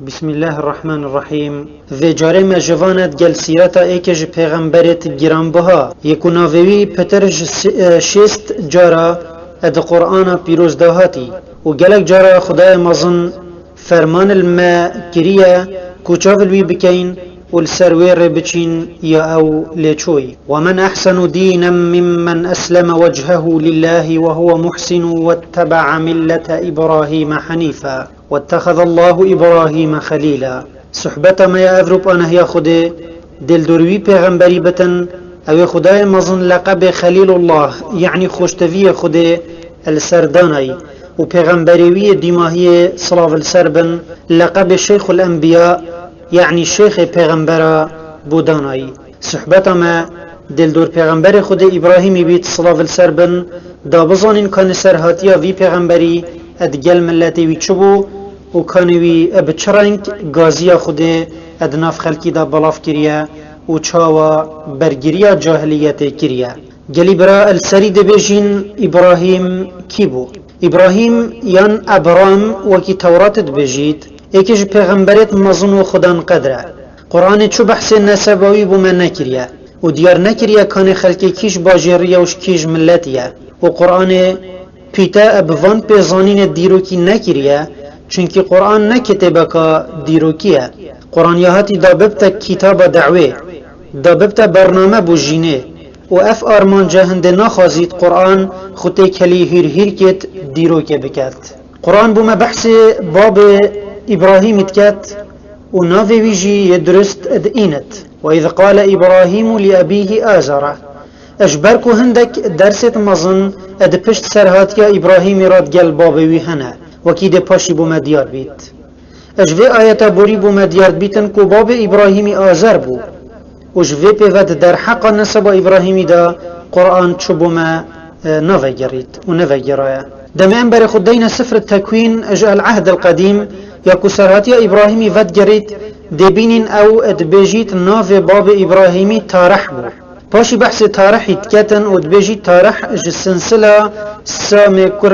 بسم الله الرحمن الرحیم. و جاره مجواند گل سیرتا ایکج پیغمبرت گران بها یکوناوی پترج شست جارا اد قرآن پیروز دهاتی و گلک جارا خدای مزن فرمان الما کریه کوچاول بی بکین والسروير بچين يا أو ليشوي. ومن أحسن دينا ممن أسلم وجهه لله وهو محسن واتبع ملة إبراهيم حنيفا واتخذ الله إبراهيم خليلا. صحبة ما يا أذرب أنا هي خدي دل دروي پیغمبري بتن أو خداي مظن لقب خليل الله يعني خوشتوي خدي السرداني و پیغمبريوي دماهي صلاف السربن لقب شيخ الأنبياء يعني الشيخ پیغمبر بودانایی. صحبت ما دل دور پیغمبر خود ابراهیمی بیت صلاف السربن دا بزانین کان سرهاتیا وی پیغمبری ادگل ملتی وی چبو و کانوی بچرنگ گازیا خود ادناف خلکی دا بلاف کریا و چاوا برگریا جاهلیت کریا. گلی برا السری دبیجین ابراهیم کی بو؟ ابراهیم یان ابرام وکی تورات دبیجید ایکش پیغمبرت مزن و خدان قدره. قرآن چو بحث نسباوی بو من نکریه و دیار نکریه کان خلکی کیش باجریه وش کیش ملتیه و قرآن پیتا ابوان پیزانین دیروکی نکریه چونکی قرآن نکتبه که دیروکیه. قرآن یهاتی دا ببتا کتاب دعوه دا ببتا برنامه بو جینه و اف آرمان جهنده نخوازید قرآن خودی کلی هیر کت دیروکه بکت. قرآن بو ما بحث باب إبراهيم اتكات ونافي ويجي يدرست ادئينت وإذ قال إبراهيم لأبيه آزر أجبركو هندك درست مظن اد پشت سرهات يا إبراهيم راد قل بابوي هنا وكي دي پاشي بو مديار بيت أجوي آية بوري بو مديار بيتن كو باب إبراهيم آزر بو وجوي بيفت در حق نسب إبراهيم دا قرآن چو بو ما نافي جريت ونافي جرايا دمين بري خدين سفر التكوين اجاء العهد القديم يا كسرات يا إبراهيمي فد جريت دبينين أو ادبيجيت ناف باب إبراهيمي تارح بو باشي بحث تارح يتكتن ودبيجيت تارح جسنسلة سامي كر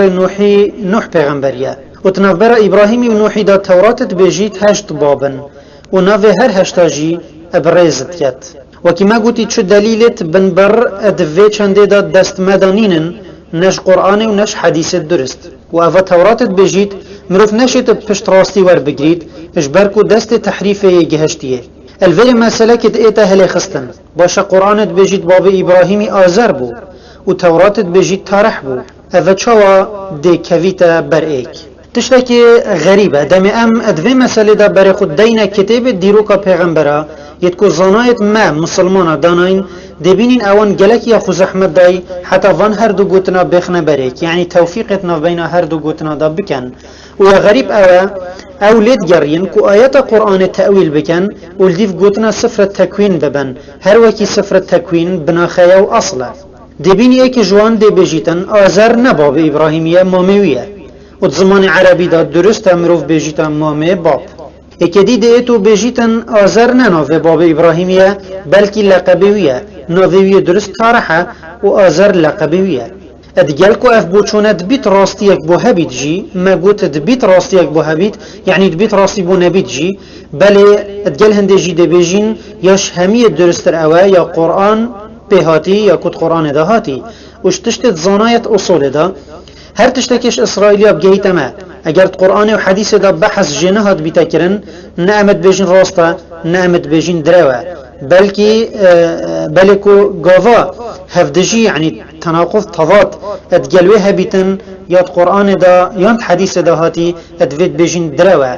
نوح پیغمبرية وتنافبرا إبراهيمي ونوحي دا تورات دبيجيت هشت بابن وناف هر هشتاجي ابريزت كت وكما قلتي شو دليلت بنبر ادفي چنده دا دست مدانينن نش قرآن و نش حديث درست و اوه تورات بجید مروف نشت پشت راستی ور بگرید اجبرکو دست تحریف گهشتیه. الویل مسئله کت ایتا هلی خستن باشا قرآن بجید باب ابراهیمی آزر بو و تورات بجید تارح بو اوه چاوا دی کویتا بر ایک تشتاکی غریبه دم ام ادوی مسئله دا بر خود دین کتاب دیروکا پیغمبرا یدکو زانایت ما مسلمان داناین دبینین اوان گلک یا خوز احمد دای حتی وان هر دو گوتنا بخنه بریک یعنی توفیقتنا بین هر دو گوتنا دا بکن و غریب او لید گرین کو آیات قرآن تأویل بکن و لدیف گوتنا سفر تکوین ببن هر وکی سفر تکوین بناخیه و اصله دبینی ایک جوان دی بجیتن آزر نباب ابراهیمیه مامیویه و زمان عربی دا درست امروف بجیتن مامی باب اکدی دیتو بجیتن آزر نناوه باب ابراهیمیه بلکی لقبویه ناویه درست تارحه و آزر لقبویه ادگل کو اف بوچونه دبیت راستیک بو هبید جی ما گوت دبیت راستیک بو هبید یعنی دبیت راستی بو نبید جی بله ادگل هنده جی دبیجین یاش همیه درستر اوه یا قرآن بهاتی یا کت قرآن ده هاتی وش تشتت زانایت اصول ده هر تشتکش اسرائیلیا بگیتمه اگر قرآن و حدیث دا بحث جنهات بیتکرن نعمت بیجین راسته نعمت بیجین دروه بلکو گاوا هفدجی یعنی تناقض تضاد ادگلوه بیتن یاد قرآن دا یاد حدیث دا هاتی ادوید بیجین دروه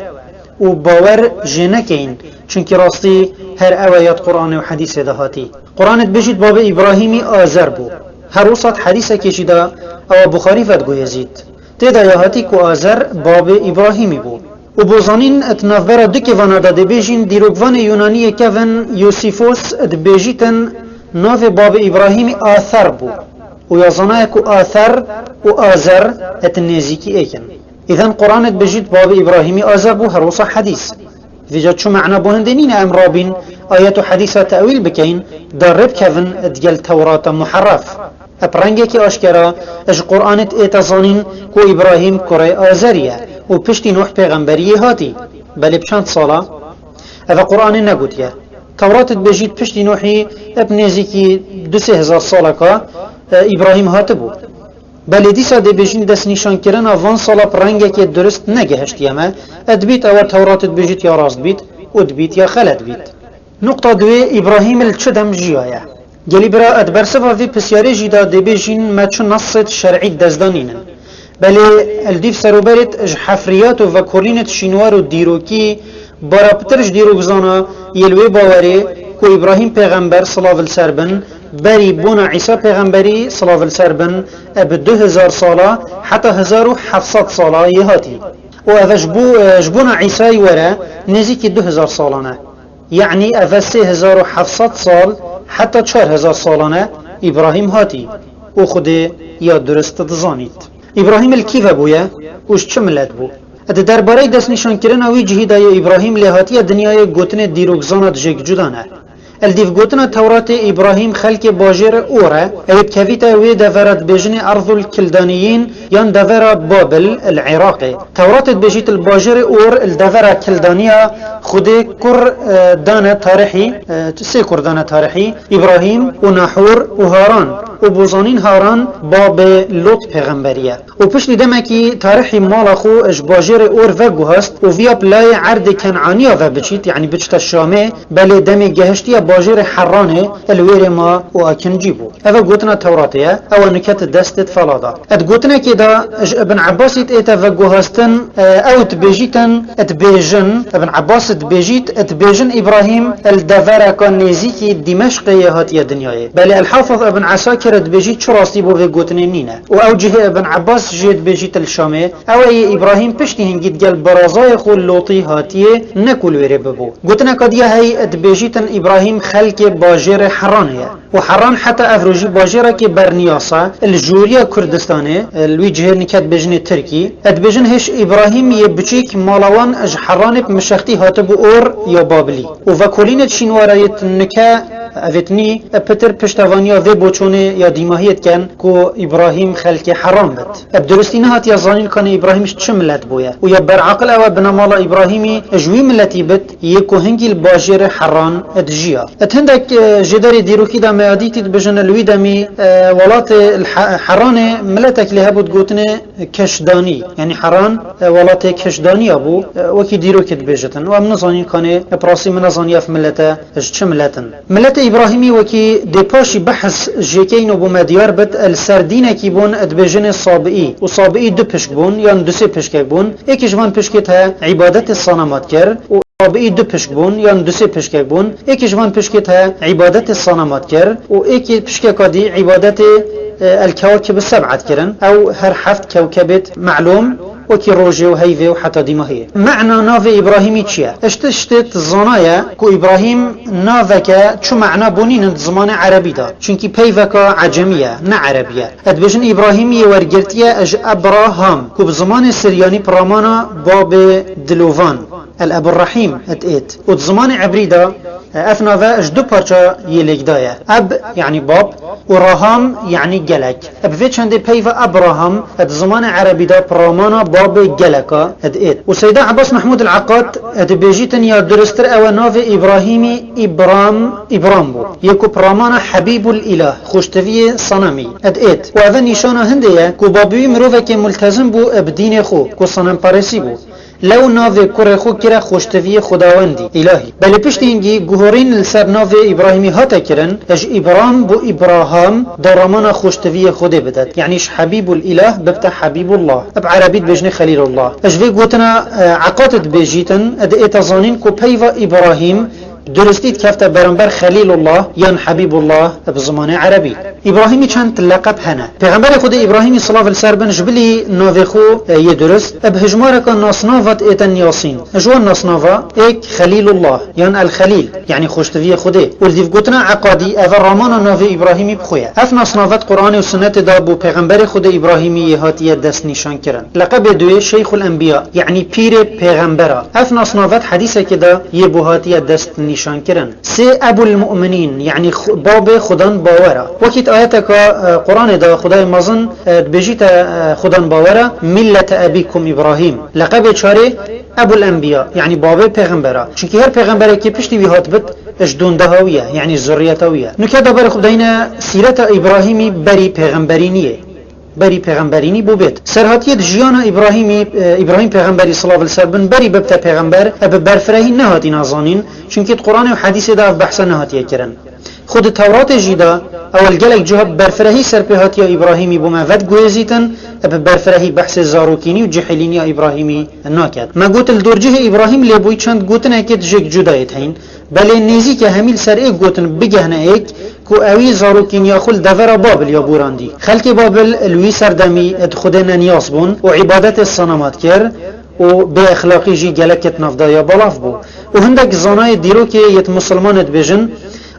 و باور جنکین چونکی راستی هر اوه یاد قرآن و حدیث دا هاتی قرآن بیجید باب ابراهیمی آزر بو هر وسط حدیثه کشی دا او بخاری فد گویزید تیدا یهاتی کو آزر باب ابراهیمی بو و بوزانین اتنافبرا دکی وانا دا دبیجین دیروگوان یونانی کون یوسیفوس دبیجیتن ناف باب ابراهیمی آثر بو و یازانای کو آثر و آزر اتنیزیکی ایکن اذن قرآن دبیجید باب ابراهیمی آزر بو هر وصح حدیث ویجا چو معنا بوهندنین امرابین آیت و حدیثة تأویل بکین در رب کون ادگل تورات محرف اپرنگه که آشکرا اج قرآنت ایتزانین کو ابراهیم کره آزریه و پشتی نوح پیغمبری هاتی بل بشانت صالة هذا قرآن نقوديا تورات بجيت پشتی نوحی ابنیزی که 2000 ساله که ابراهیم هاتبو بله دیسا دی بجین دست نشان کرن وان سالا پرنگه که درست نگهشتی اما ادبیت او تورات بجیت یا راست بیت ادبیت یا خلد بیت نقطه دوی ابراهیم الچدم جیایا گلی برا ادبر سفا في پسیاری جیدا دی بجین ما چون نصت شرعی دزدانینن بله الدیف سروبرت حفریات و کلینت شینوار و دیروکی برا پترش دیرو بزانا یلوی باوری کو ابراهیم پیغمبر صلاة السربن بری بونا عیسی پیغمبری صلاة السربن اب 2000 ساله حتی 1700 ساله یهاتی و اوه جبونا عیسی ورا نزیکی 2000 سالانه یعنی اوه 3700 سال حتی 4000 سالانه ابراهیم هاتی و خود یا درست دزانید ابراهیم الکیوه بویا وش چه ملت بو اد درباره دست نشان کردن اوی جهیدای ابراهیم لهاتی دنیای گوتن دیروگزانات جگ جدانه الدیف گوتن تورات ابراهیم خلق باجر اوره ایب کویتا اوی دورت بجن ارض الكلدانيين یان دور بابل العراقي تورات بجیت الباجر اور الدور كلدانيا خود كر دانه تاريخي سه كردانه تاريخي ابراهیم و نحور و هاران و بوزانین هاران باب لوط پیغمبریه و پشت دمکی تاریخی مال خو اش باجر اور و گوهست و ویا بلای عرد کنعانیا و بچیت یعنی بچت الشامه بله دمی گهشتی باجر حرانه الویر ما و اکنجی بو اوه گوتنا توراتیه او نکت دستت فلادا اد گوتنا که دا ابن عباسیت ایتا و گوهستن او تبیجیتن اتبیجن ابن عباس تبیجیت اتبیجن ابراهیم الدوره کان نزیکی دمشق یهاتی دنیای بله الحافظ ابن عساکر بيجيت شو راسي بو في قوتنينينا واوجه ابن عباس جيت بيجيت الشامي او اي ابراهيم پشتي هنجيت قال برازاي خو لوطي هاتيه نكل ورببو قوتنا قديا هي بيجيتن ابراهيم خلق باجر حرانيه وحران حتى افروجي باجره كي برنياسا الجوريا كردستاني الوجه نكات بجن تركي ادبجن هش ابراهيم يبچيك مالوان اج حران بمشختي هاتبو اور يا بابلي وفاكولينت شينواريت نكا اوتنی پتر پشتوانیا و بوچونه یا دیماهیت کن کو ابراهیم خلق حرام بد اب درستی نهات یا زانین کن ابراهیمش چه ملت بویا و یا برعقل او بنامال ابراهیمی جوی ملتی بد یکو هنگی الباجر حران ادجیا اتهندک جدار دیروکی دا میادیتی بجن الوی دمی ولات حران ملتک لها بود گوتنه کشدانی یعنی حران ولات کشدانی ابو وکی دیروکت بجتن و ام نزانین کنه پراسی من نزانیاف ملتا چه ملتن ملت ابراهیمی وکی دپاشی بحث جیکین و بومدیار بد السردینه کی بون ادبجن صابئی و صابئی دو پشک بون یا دو سه پشک بون یکی جوان پشکت ها عبادت الصنمات کر و صابئی دو پشک بون یا دو سه پشک بون یکی جوان پشکت ها عبادت الصنمات کر و یکی پشک کادی عبادت الكواكب السبعة كرن او هر حفت كوكبت معلوم وكي روجي وهيفي وحتى ديماهية معنى ناف إبراهيمي تشيا اشتشتت زنايا كو إبراهيم نافكا شو معنى بونين زمان عربي دا چونكي بيفكا عجمية نا عربية ادبجن إبراهيمي ورقرتيا اج أبراهام كو بزمان السرياني برامانا باب دلوفان الأب الرحيم اتئت وزمان عبريدا افنافا اج دو پارچا يليك دايا اب يعني باب وراهام يعني جلك اب في چند بيفا ابراهام اد زمان عربي دا برامانا باب جلكا اد ايد وسيدة عباس محمود العقاد اد بيجيتن يا درستر او ناف ابراهيمي ابرام بو يكو برامانا حبيب الاله خوشتوي صنمي اد ايد واذا نشانا هندية كو بابوي مروفا كي ملتزم بو ابدين خو كو صنم پارسي بو لو ناوی کره خو کرا خوشتوی خداوندی الهی بله پشت اینگی گوهرین لسر ناوی ابراهیمی هاتا کرن اج ابرام بو ابراهام دارمان خوشتوی خوده بدد یعنیش حبیب الاله ببتا حبیب الله اب عربیت بجنه خلیل الله اج وی گوتنا عقاتت بجیتن اد ایتازانین کو پیوا ابراهیم درستید کفت برانبر خلیل الله یان حبیب الله بزمان عربی ابراهیمی چند لقب هنه پیغمبر خود ابراهیمی صلی الله علیه و آله جبلی ناوی خو ی درست اب هجمار کان ناسناوت ایتن یاسین جوان ناسناوا ایک خلیل الله یان الخلیل یعنی خوشتوی خوده ولدیف گوتنا عقادی اول رامان ناوی ابراهیمی بخویا اف ناسناوت قرآن و سنت دا بو پیغمبر خود ابراهیمی هاتی دست نشان کرن لقب دوی شیخ الانبیاء یعنی پیر پیغمبره اف ناسناوت حدیثه که دا ی بو هاتی دست نشان کرن. سه ابو المؤمنین یعنی باب خدان باوره. وقت آیت که قرآن دا خدای مازن بجیت خدان باوره ملت ابیکم ابراهیم. لقب چاره ابو الانبیاء یعنی باب پیغمبره. چونکه هر پیغمبری که پشتی وی هات بد اجدون دهاویه یعنی ذریتاویه. نکته دبر خداینا سیرت ابراهیمی بری پیغمبرینیه. بری پیغمبرینی بو بید سرهاتیت جیان ابراهیم پیغمبری صلی الله علیه وسلم بری ببت پیغمبر اب برفرهی نهاتی نازانین چونکه قرآن و حدیث دا بحث نهاتی کرن. خود تورات جیدا اول گلک جواب برفرهی سرپیهاتی ابراهیمی بو مفد گویزیتن اب برفرهی بحث زاروکینی و جحلینی ابراهیمی ناکد. ما گوت الدرجه ابراهیم لیبوی چند گوتن اکید جک جدایت هین بله نیزی که همیل سر ایک گوتن بگهنه ایک کو اوی زاروکین یا خل دور بابل یا بوراندی خلق بابل الوی سردمی اد خود ننیاس بون و عبادت الصنامات کر و به اخلاقی جی گلکت نفدا یا بالاف بو و هندک زانای دیرو که یت مسلمانت بجن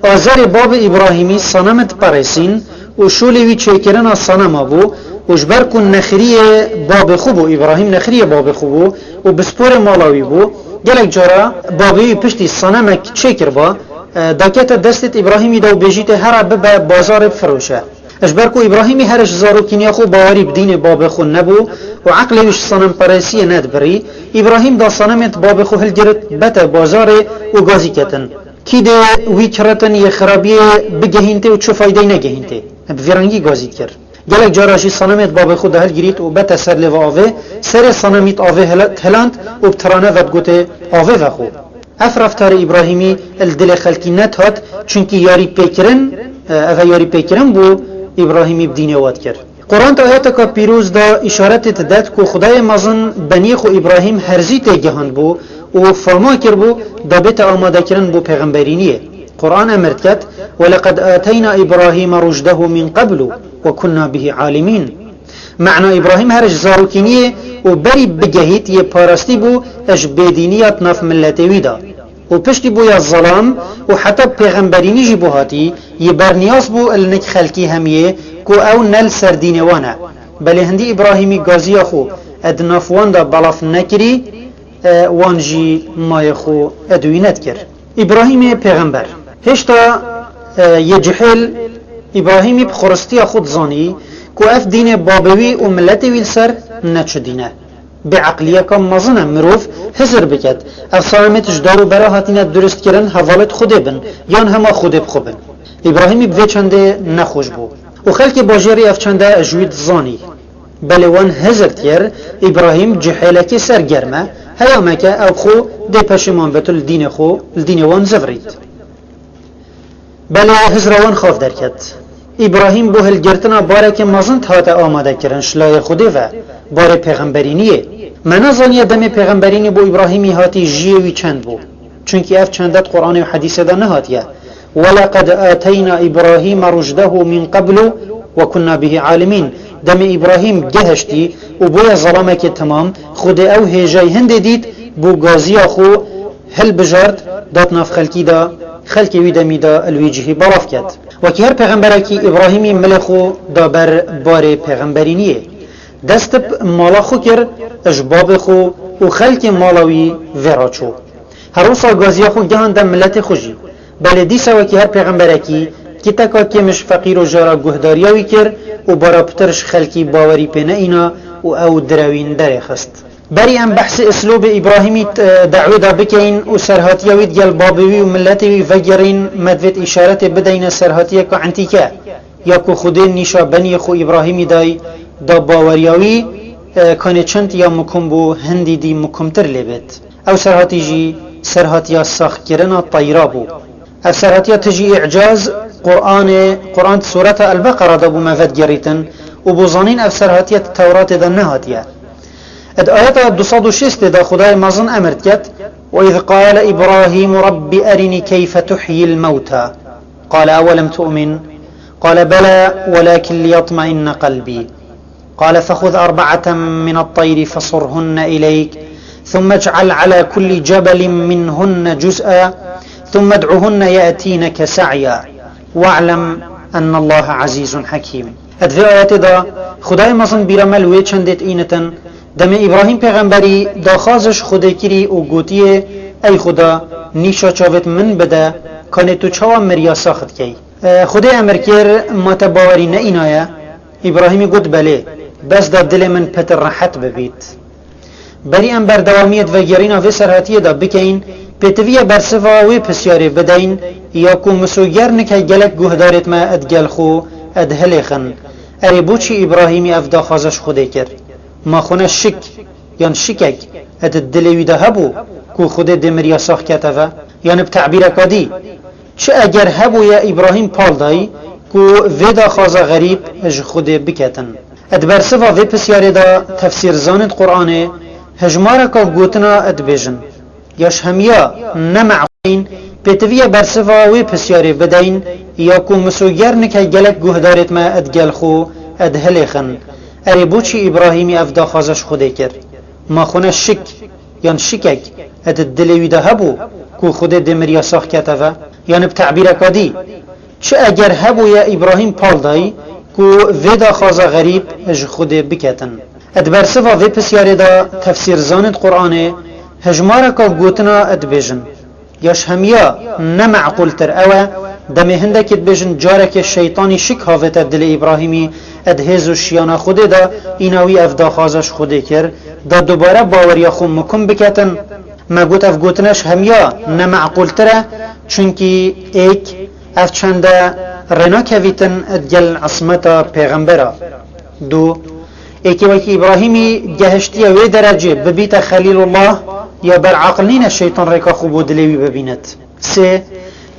آزار باب ابراهیمی صنمت پرسین و شولی چیکرن از صنم بو و جبر کن نخری باب خوبو ابراهیم نخری باب خوبو و بسپور مالاوی بو گلک جارا بابی پشتی صنمک چیکر با داکت دستت ابراهیمی دو بجیت هر به بازار فروشه اجبر کو ابراهیمی هرش زاروکینیا خو باوری بدین باب خو نبو و عقلش صنم پرسی ندبری ابراهیم دا صنمت باب خو هل گرت بت بازار و گازی کتن کی ده وی کرتن ی خرابی بگهینته و چه فایده نگهینته بفرنگی گازی کرد گلک جاراشی صنمت باب خو دهل گریت و بت سر لو آوه سر صنمت آوه هلاند و بترانه ود گوته آوه و خو اف رفتار ابراهیمی الدل خلقی نتهات چونکی یاری پیکرن اگه یاری پیکرن بو ابراهیمی بدین واد کرد. قرآن تا آیت که پیروز دا اشارت تداد که خدای مازن بنی خو ابراهیم هرزی تگهاند بو و فرما کر بو دا بیت آماده کرن بو پیغمبرینیه. قرآن امرد کرد ولقد آتینا ابراهیم رشده من قبل و كنا به عالمین. معنى ابراهیم هرش زاروکینیه و بری بگهید یه پارستی بو اش بدینیات ناف ملتوی دا و پشتی بو یا ظلام و حتی پیغمبرینی جی بو هاتی یه برنیاس بو النک خلکی همیه کو او نل سردینوانه بله هندی ابراهیمی گازی خو ادنافوان دا بلاف نکری وانجی مای خو ادوینت کر ابراهیم پیغمبر هشتا یه جحل ابراهیمی بخورستی خود زانی کو اف دین بابوی و ملتوی سر نچ دینه بعقلیه کم مزنه مروف حذر بکد افسانمت جدارو برا هاتینه درست کرن حوالت خوده بن یان همه خوده بخوبن ابراهیمی بوی چنده نخوش بو و خلق باجری اف چنده اجوید زانی بله وان حذر تیر ابراهیم جحیلکی سرگرمه هیامکه او خو ده پشمان بتل دین خو الدین وان زفرید بله حذر وان خوف درکد ابراهیم بو هلگرتنا باره که مازن تاته آماده کرن شلای خوده و باره پیغمبرینیه من ازانی دم پیغمبرینی بو ابراهیمی هاتی جیوی چند بو چونکه اف چندت قرآن و حدیث دا نهاتیه ولقد آتینا ابراهیم رشده من قبل و كنا به عالمین دم ابراهیم گهشتی و بوی ظلامه که تمام خود او هجای هنده دید بو گازی خو هل بجارد دات ناف خلکی دا خلکی وی دمی دا الویجهی براف کد و که هر پیغمبره که ابراهیمی ملخو دا بر بار پیغمبرینیه دست مالا خو کر اجباب خو و خلک مالاوی وراچو هر روزا گازی خو گهان دا ملت خوشی بله دیسا و که هر پیغمبره که تکا کمش فقیر و جارا گهداریاوی کر و برا پترش خلکی باوری پینه اینا و او دروین در خست بری ام بحث اسلوب ابراهیمی دعوی دا بکین و سرهاتیوید گل بابوی و ملتوی وگرین مدوید اشارت بدین سرهاتیه که عنتیکه یا که خودین نیشا بنی خو ابراهیمی دای دا باوریاوی کانه چند یا مکم بو هندی دی مکمتر لیبید او سرهاتی جی سرهاتیا ساخت کرنا طیرا بو او سرهاتیا تجی اعجاز قرآن سورة البقرة دا بو مفد گریتن و بوزانین او سرهاتیا تورات دا نهاتیا اد آیت 206 دا خدای مازن امرد کد وإذ قال إبراهيم رب أرني كيف تحيي الموتى قال أولم تؤمن قال بلى ولكن ليطمئن قلبي قال فخذ 4 من الطير فصرهن إليك ثم اجعل على كل جبل منهن جزءا ثم ادعهن يأتينك سعيا واعلم أن الله عزيز حكيم ادفع آيات دا خدای مازن بیرمل وی چندت اینتن دم ابراهیم پیغمبری دا خازش خود کری و گوتیه ای خدا نیشا چاوت من بده کانه تو چاوا مریا ساخت کی خدا امر کر ما تباوری نه اینایه ابراهیمی گفت بله بس دا دل من پتر راحت ببید بری ام بردوامیت و گرینا و سرحتیه دا بکین پیتویه برسوا و پسیاره بدین یا کو مسوگر نکه گلک گوهدارت ما ادگل خو ادهلخن اری بوچی ابراهیمی افدا خازش خوده کر ما خونه شک یان شکک اد دلوی ده هبو کو خود دمریا ساخ کتفه یان بتعبیر کادی چه اگر هبو یا ابراهیم پال دای کو ودا خازه غریب اج خود بکتن اد برسوا و پسیاره دا تفسیر زانت قرآنه هجمارا که گوتنا اد بیجن یاش همیا نمعقین پیتویه برسوا و پسیاره بدین یا کو مسوگر نکه گلک گوهدارت ما ادگل خو ادهلخن اری بوچی ابراهیمی افدا خازش خوده کر ما خونه شک یان شکک اد دلوی ده هبو کو خود دمریا ساخ کتفه یان بتعبیر کادی چه اگر هبو یا ابراهیم پال دای کو ودا خازه غریب اج خود بکتن اد برسوا و پسیاره دا تفسیر زانت قرآنه هجمارا که گوتنا اد بیجن یاش همیا نمعقول تر اوه دمه هندکت بیجن جارک شیطانی شک هاوت دل ابراهیمی اد هزو شیانا خوده دا ایناوی افدا خازش خوده کر دا دوباره باوریا خون مکم بکتن ما گوت اف گوتنش همیا نمعقول تره چونکی ایک اف چنده رنا کویتن ادگل عصمتا پیغمبرا دو ایکی وکی ابراهیمی گهشتی وی درجه ببیت خلیل الله یا بر عقل نین الشیطان ریکا خوب و دلیوی ببیند سه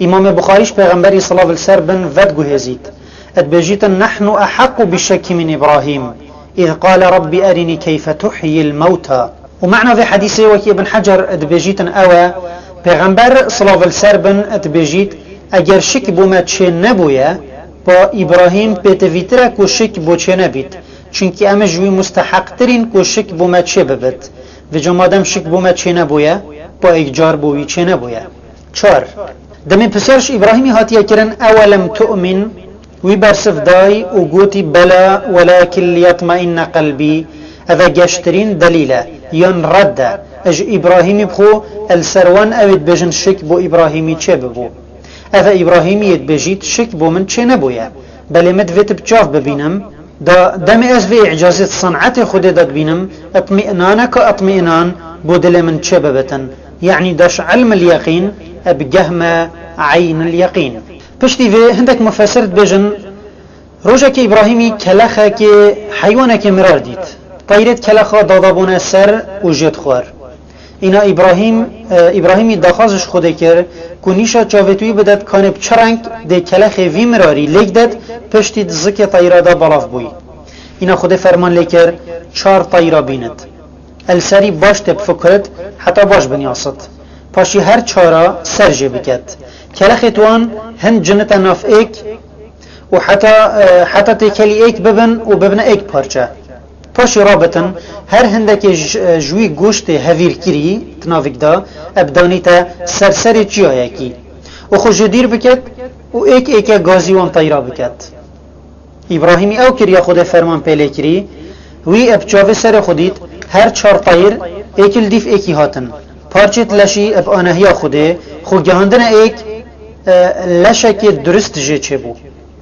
امام بخاریش پیغمبری صلی اللہ علیہ وسلم ود گوهزید اد بجیت نحن احق بشك من ابراهيم اذ قال ربي ارني كيف تحيي الموتى ومعنى في حديث وكي ابن حجر اد بجیت اوه پیغمبر صلی اللہ علیہ وسلم اد بجیت اگر شک بومد چه نبویه با ابراهیم پیتویتره کو شک بو چه نبید چونکی امه جوی مستحق ترین کو شک بومد چه ببید و جمادم شک بومد چه نبویه با اگجار بوی چه نبویه چار دمی پسیارش ابراهیمی هاتیه کرن اولم تؤمن وی برسف دای و گوتی بلا ولكن لیطمئن قلبی اذا گشترین دلیله یان رده اج ابراهیمی بخو السروان اوید بجن شک بو ابراهیمی چه ببو اذا ابراهیمی ید بجید شک بو من چه نبویه بلی مد ویت بچاف ببینم دا دم از في اعجازت صنعت خود داد بینم اطمئنانك اطمئنان بودل من چه ببتن يعني داش علم اليقين بجهم عين اليقين پشتی في هندك مفسرت بجن روجا که ابراهيمي كلخه که حيوانه که مرار دید طيرت كلخه دادابونه سر و جد خوار اینا ابراهيمي داخازش خوده کر کنیشا چاوتوی بدد کانه بچرنگ ده کلخه وی مراری لیک داد پشتی دزک طیره دا بلاف بوی اینا خود فرمان لیکر 4 طیره بیند السری باش تب فکرت حتی باش بنیاست پاشی هر 4 سرجه بکد کلخه توان هند جنت ناف ایک و حتی تکلی ایک ببن و ببن ایک پارچه پاشی رابطن هر هندک جوی گوشت هویر کری تناوک دا ابدانی تا سرسر چیایی کی و خوش دیر بکد و ایک گازی وان طیرا بکد ابراهیمی او کریا خود فرمان پیله کری وی اب چاوه سر خودید هر 4 طیر ایکل دیف ایکی هاتن پارچت لشی اب آنهیا خوده خو گهاندن ایک لشک درست جه چه بو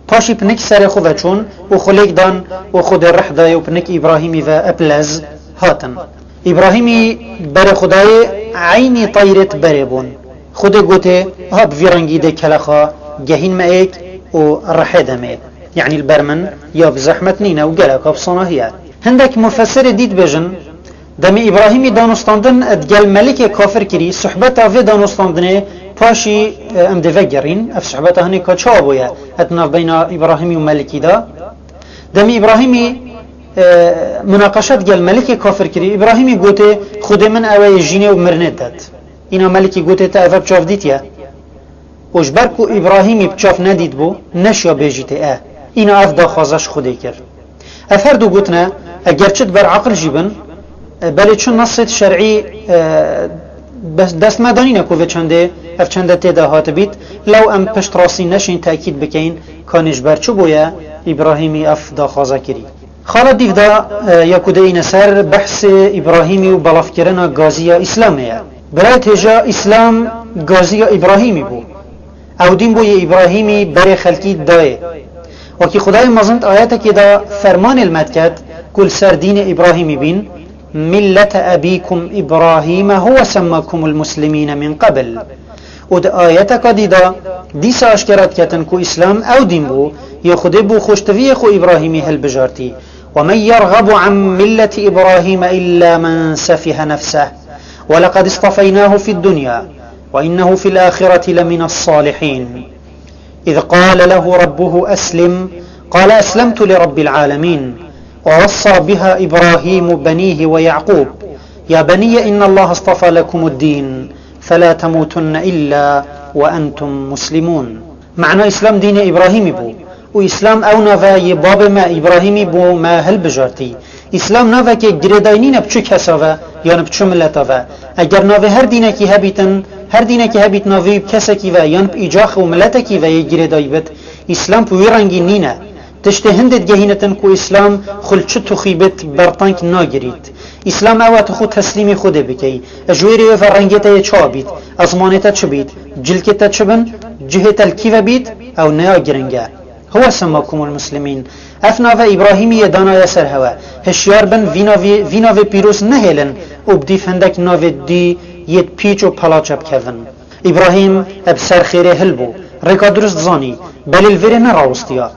پاشی پنک سر خو وچون و خلیک دان و خود رح دای و پنک ابراهیمی و اپلز هاتن ابراهیمی بر خدای عینی طیرت بره بون خود گوته هاب ویرنگی ده کلخا گهین ما ایک و رح دمه يعني البرمن يا بزحمة نينا وقالك بصناهية هندك مفسر ديد بجن دم إبراهيمي دانستاندن ادقال ملك كافر كري صحبته في دانستاندنه باشي ام دفجرين اف صحبته هني كتشابويا اتناف بين إبراهيمي وملكي دا دم إبراهيمي مناقشات قال ملك كافر كري إبراهيمي قوته خود من اوي جيني ومرنت داد إنا ملكي قوته تأفا بشاف ديتيا وجبركو إبراهيمي بشاف نديد بو نشيا بيجيته اینا افدا خازش خوده کرد افر دو گوتنه اگر چت بر عقل جیبن بله چون نصت شرعی دست مدانی نکو و چنده اف چنده تیده هات بیت لو ام پشت راسی نشین تاکید بکین کانش بر چو بویا ابراهیمی افدا خازه کری خالا دیف دا یکو ده این سر بحث ابراهیمی و بلاف کرنا گازی اسلامیه برای تجا اسلام گازی ابراهیمی بو او دین بو ابراهیمی بر خلکی دای وکی خدای مزند آیت که دا فرمان المدکت کل سر دین ابراهیمی بین ملت ابیکم ابراهیم هو سماکم المسلمین من قبل و دا آیت که دیدا دیس اشکرات کتن کو اسلام او دین بو یا خود بو خوشتوی خو ابراهیمی هل بجارتی ومن يرغب عن ملة إبراهيم إلا من سفه نفسه ولقد اصطفيناه في الدنيا وإنه في الآخرة لمن الصالحين إذ قال له ربه أسلم قال أسلمت لرب العالمين ووصى بها إبراهيم بنيه ويعقوب يا بني إن الله اصطفى لكم الدين فلا تموتن إلا وأنتم مسلمون معنى إسلام دين إبراهيم بو و اسلام او نوه باب ما ابراهیمی بو ما هل بجارتی اسلام نوه که گرداینی نبچو کساوه یا نبچو ملتاوه اگر نوه هر دینه که هبیتن هر دینه که هبیت نوه کسا کی و یا نب ایجاخ و ملتا کی و یه گردایی بد اسلام پوی رنگی نینه تشته هندت گهینتن کو اسلام خلچه تخیبت برطانک ناگرید اسلام اوات خود تسلیم خوده بکی اجویری و رنگیتا چا بید ازمانیتا چه بید جلکتا چه بن جهتا الکیو بید او نیا گرنگه هو سماكم المسلمين افنا و ابراهيمي دانا يسر هوا هشيار بن وينا و بيروس نهيلن وبدي فندك ناو دي يد بيچ و پلاچ بكفن ابراهيم ابسر خيره هلبو ريكا درست زاني بل الوير نراوستيا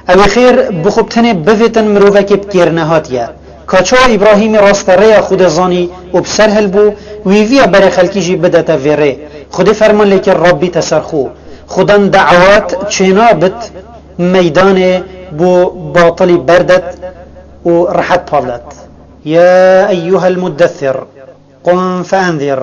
او خير بخوبتن بويتن مروفك بكيرنهاتيا كاچا ابراهيم راستريا خود زاني وبسر هلبو ويويا بر خلقي جي بدتا ويره خود فرمان لكن ربي تسرخو خودن دعوات چنابت میدان بو باطل بردت و رحت پالت يا أيها المدثر قم فأنذر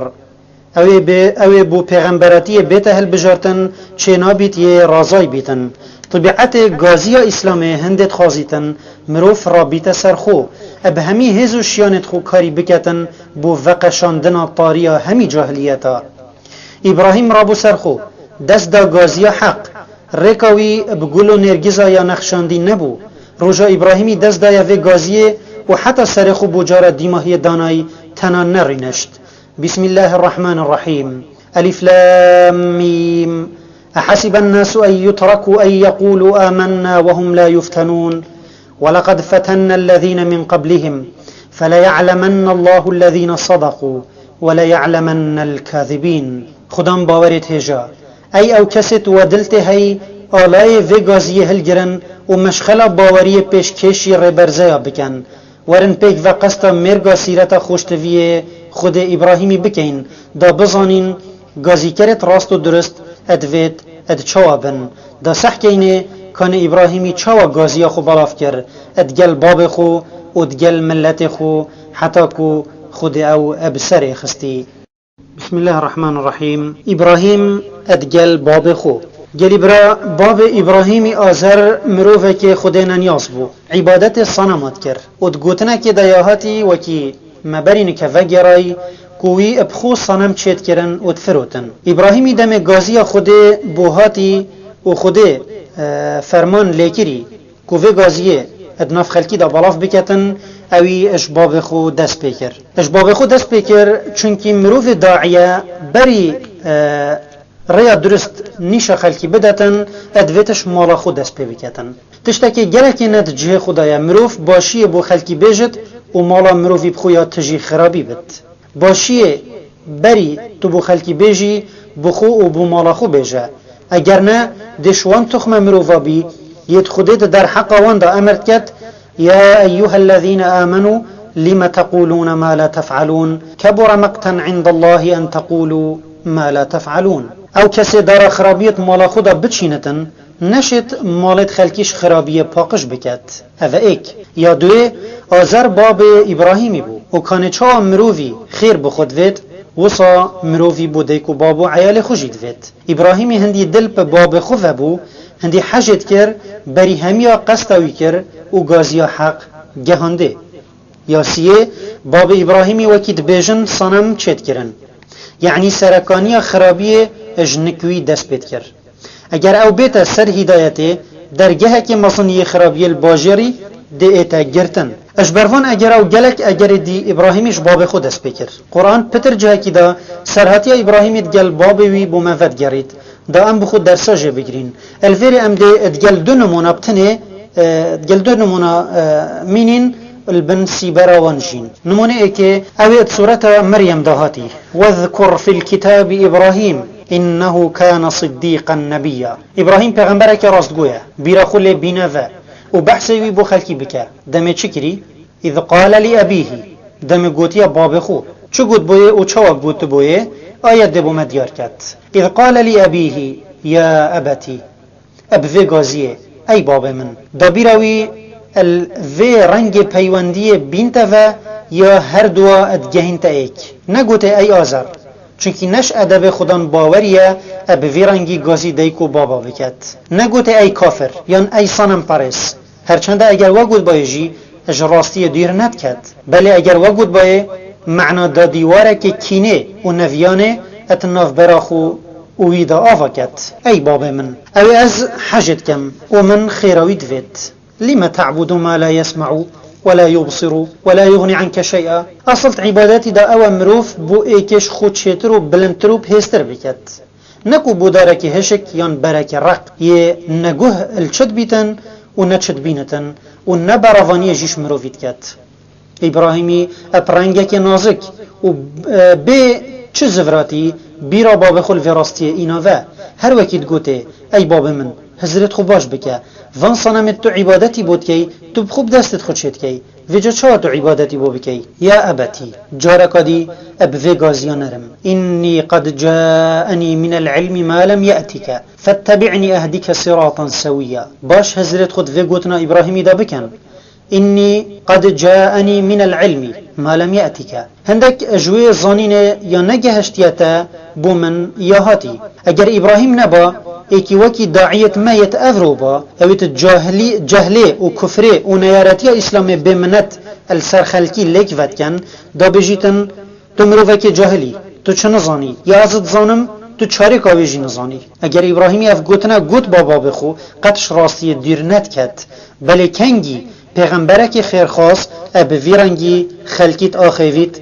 اوی بو پیغمبراتی بیتا هل بجارتن چنابت يه رازای بیتن طبیعت گازی اسلام هندت خازیتن مروف رابیت سرخو اب همی هزو شیانت خو کاری بکتن بو وقشاندن طاریا همی جاهلیتا ابراهیم رابو سرخو دست دا گازی حق رکاوی بگل و نرگیزا یا نخشاندی نبو روژا ابراهیمی دست دا یوی گازی و حتی سرخو بجار دیماهی دانای تنان نرینشت بسم الله الرحمن الرحیم الف لام میم احسب الناس ان يتركوا ان يقولوا آمنا وهم لا يفتنون ولقد فتنا الذين من قبلهم فليعلمن الله الذين صدقوا وليعلمن الكاذبين خدام باورت هجا ای او کست و دلت هی آلای و گازی هلگرن و مشخلا باوری پیشکشی ربرزه بکن ورن پیک و قصد مرگا سیرت خوشتوی خود ابراهیمی بکن دا بزانین گازی کرت راست و درست ادوید اد چوابن دا صح کینه کان ابراهیمی چوا گازی خو بلاف کر ادگل باب خو ادگل ملت خو حتی کو خود او ابسر خستی بسم الله الرحمن الرحيم إبراهيم أدجل باب خو جل برا باب إبراهيم آزر مروفه که خودنا نیاز بو عبادت الصنمات کر ودگوتنا که دایاهاتی وکی مبرین که وگرای کوی ابخو صنم چید کرن ودفروتن إبراهيم دم گازی خود بوهاتی و خود فرمان لیکری کوی گازیه ادناف خلکی دا بلاف بکتن اوی اشباب خو دست پیکر اشباب خو دست پیکر چونکی مروف داعیه بری ریا درست نیش خلکی بدتن ادویتش مالا خو دست پی بکتن تشتکی گلکی نتجه خدای مروف باشیه بو خلکی بیجد و مالا مروفی بخویا تجی خرابی بد باشیه بری تو بو خلکی بیجی بخو و بو مالا خو بیجه اگر نه دشوان تخم مروفا بی ید خودت در حق وان دا امرت کت يا أيها الذين آمنوا لم تقولون ما لا تفعلون كبر مقتا عند الله أن تقولوا ما لا تفعلون او کسی دار خرابیت مالا خدا بچینتن نشد مالت خلکیش خرابیه پاقش بکد او ایک یا دوی آزر باب ابراهیمی بو و کانه چا مرووی خیر بخود وید وصا مرووی بوده که بابو عیال خوشید وید ابراهیمی هندی دل په باب خوفه بو هندی حجت کر بری همیا قصدوی کر و گازیا حق گهانده یا سیه باب ابراهیمی وکید بیجن صنم چید کرن یعنی سرکانی خرابی اجنکوی دست بید کر اگر او بیت سر هدایته درگه که مصنی خرابی الباجری ده ایتا گرتن اشبروان اگر او گلک اگر دی ابراهیمش باب خود است بکر قرآن پتر جه کی دا سرحتی ابراهیمت گل باب وی بو مفد گرید دا ام بخود درسا جه بگرین الفیر ام دی ادگل دو نمونه بتنه ادگل دو نمونه مینین البن سيبرا وانجين نمونه ايكي اويت سورة مريم دهاتي واذكر في الكتاب ابراهيم انه كان صديقا نبيا ابراهيم پیغمبرك راست گويا بيرا خل بينذا وبحثي بو خلقي بك دمي چكري اذ قال لابيه دمي گوتيا بابخو چو گوت بويه او چوا گوت بويه آيات دبو مديار كات اذ قال لابيه يا ابتي ابذي غازيه اي بابا من دبيراوي الوی رنگ پیوندی بینتا و یا هر دوا ادگهین تا ایک نگوته ای آزر چونکی نش ادب خودان باوریه اب وی رنگی گازی دیکو بابا بکد نگوته ای کافر یان ای صنم پرس هرچنده اگر وگود بایجی اج راستی دیر ند کد بله اگر وگود بای معنا دا دیواره که کینه و نویانه اتناف براخو ویدا آفا کد ای بابا من او از حجت کم و من خیراوی دوید لما تعبد ما لا يسمع ولا يبصر ولا يغني عنك شيئا أصلت عباداتي دا أو مروف بو ايكش خود شترو بلنترو بهستر بكت نكو بودارك هشك يان برك رق يه نگوه الشد بيتن و نشد بينتن و نبرافاني جيش مروفيت كت إبراهيمي أبرنگك نازك و بي چه زفراتي بيرا باب خل فراستي إناوه هر وكيد گوته أي باب من حضرت خو باش بکه وان صنمت تو عبادتی بود کی تو خوب دستت خود شد کی وجا چه تو عبادتی بود کی یا ابتی جارکادی اب وگازیانرم انی قد جاءنی من العلم ما لم يأتك فاتبعني اهدك صراطا سويا باش حضرت خود وگوتنا ابراهیمی دا بکن إني قد جاءني من العلم ما لم يأتك هندك أجوي ظنين يا نجهشتيتا بومن يا هاتي أجر إبراهيم نبا إيكي وكي داعية ما يتأذروا با أويت جهلي وكفري ونيارتي إسلام بمنت السرخلكي ليك فاتكن دا بجيتن تمروفك جاهلي تو چه نزاني يا أزد ظانم تو چاره کاویجی نزانی اگر ابراهیمی اف گوتنا گوت بابا بخو قطش راستی دیر ند کد بله کنگی پیغمبرک خیرخواست اب ویرنگی خلکیت آخیویت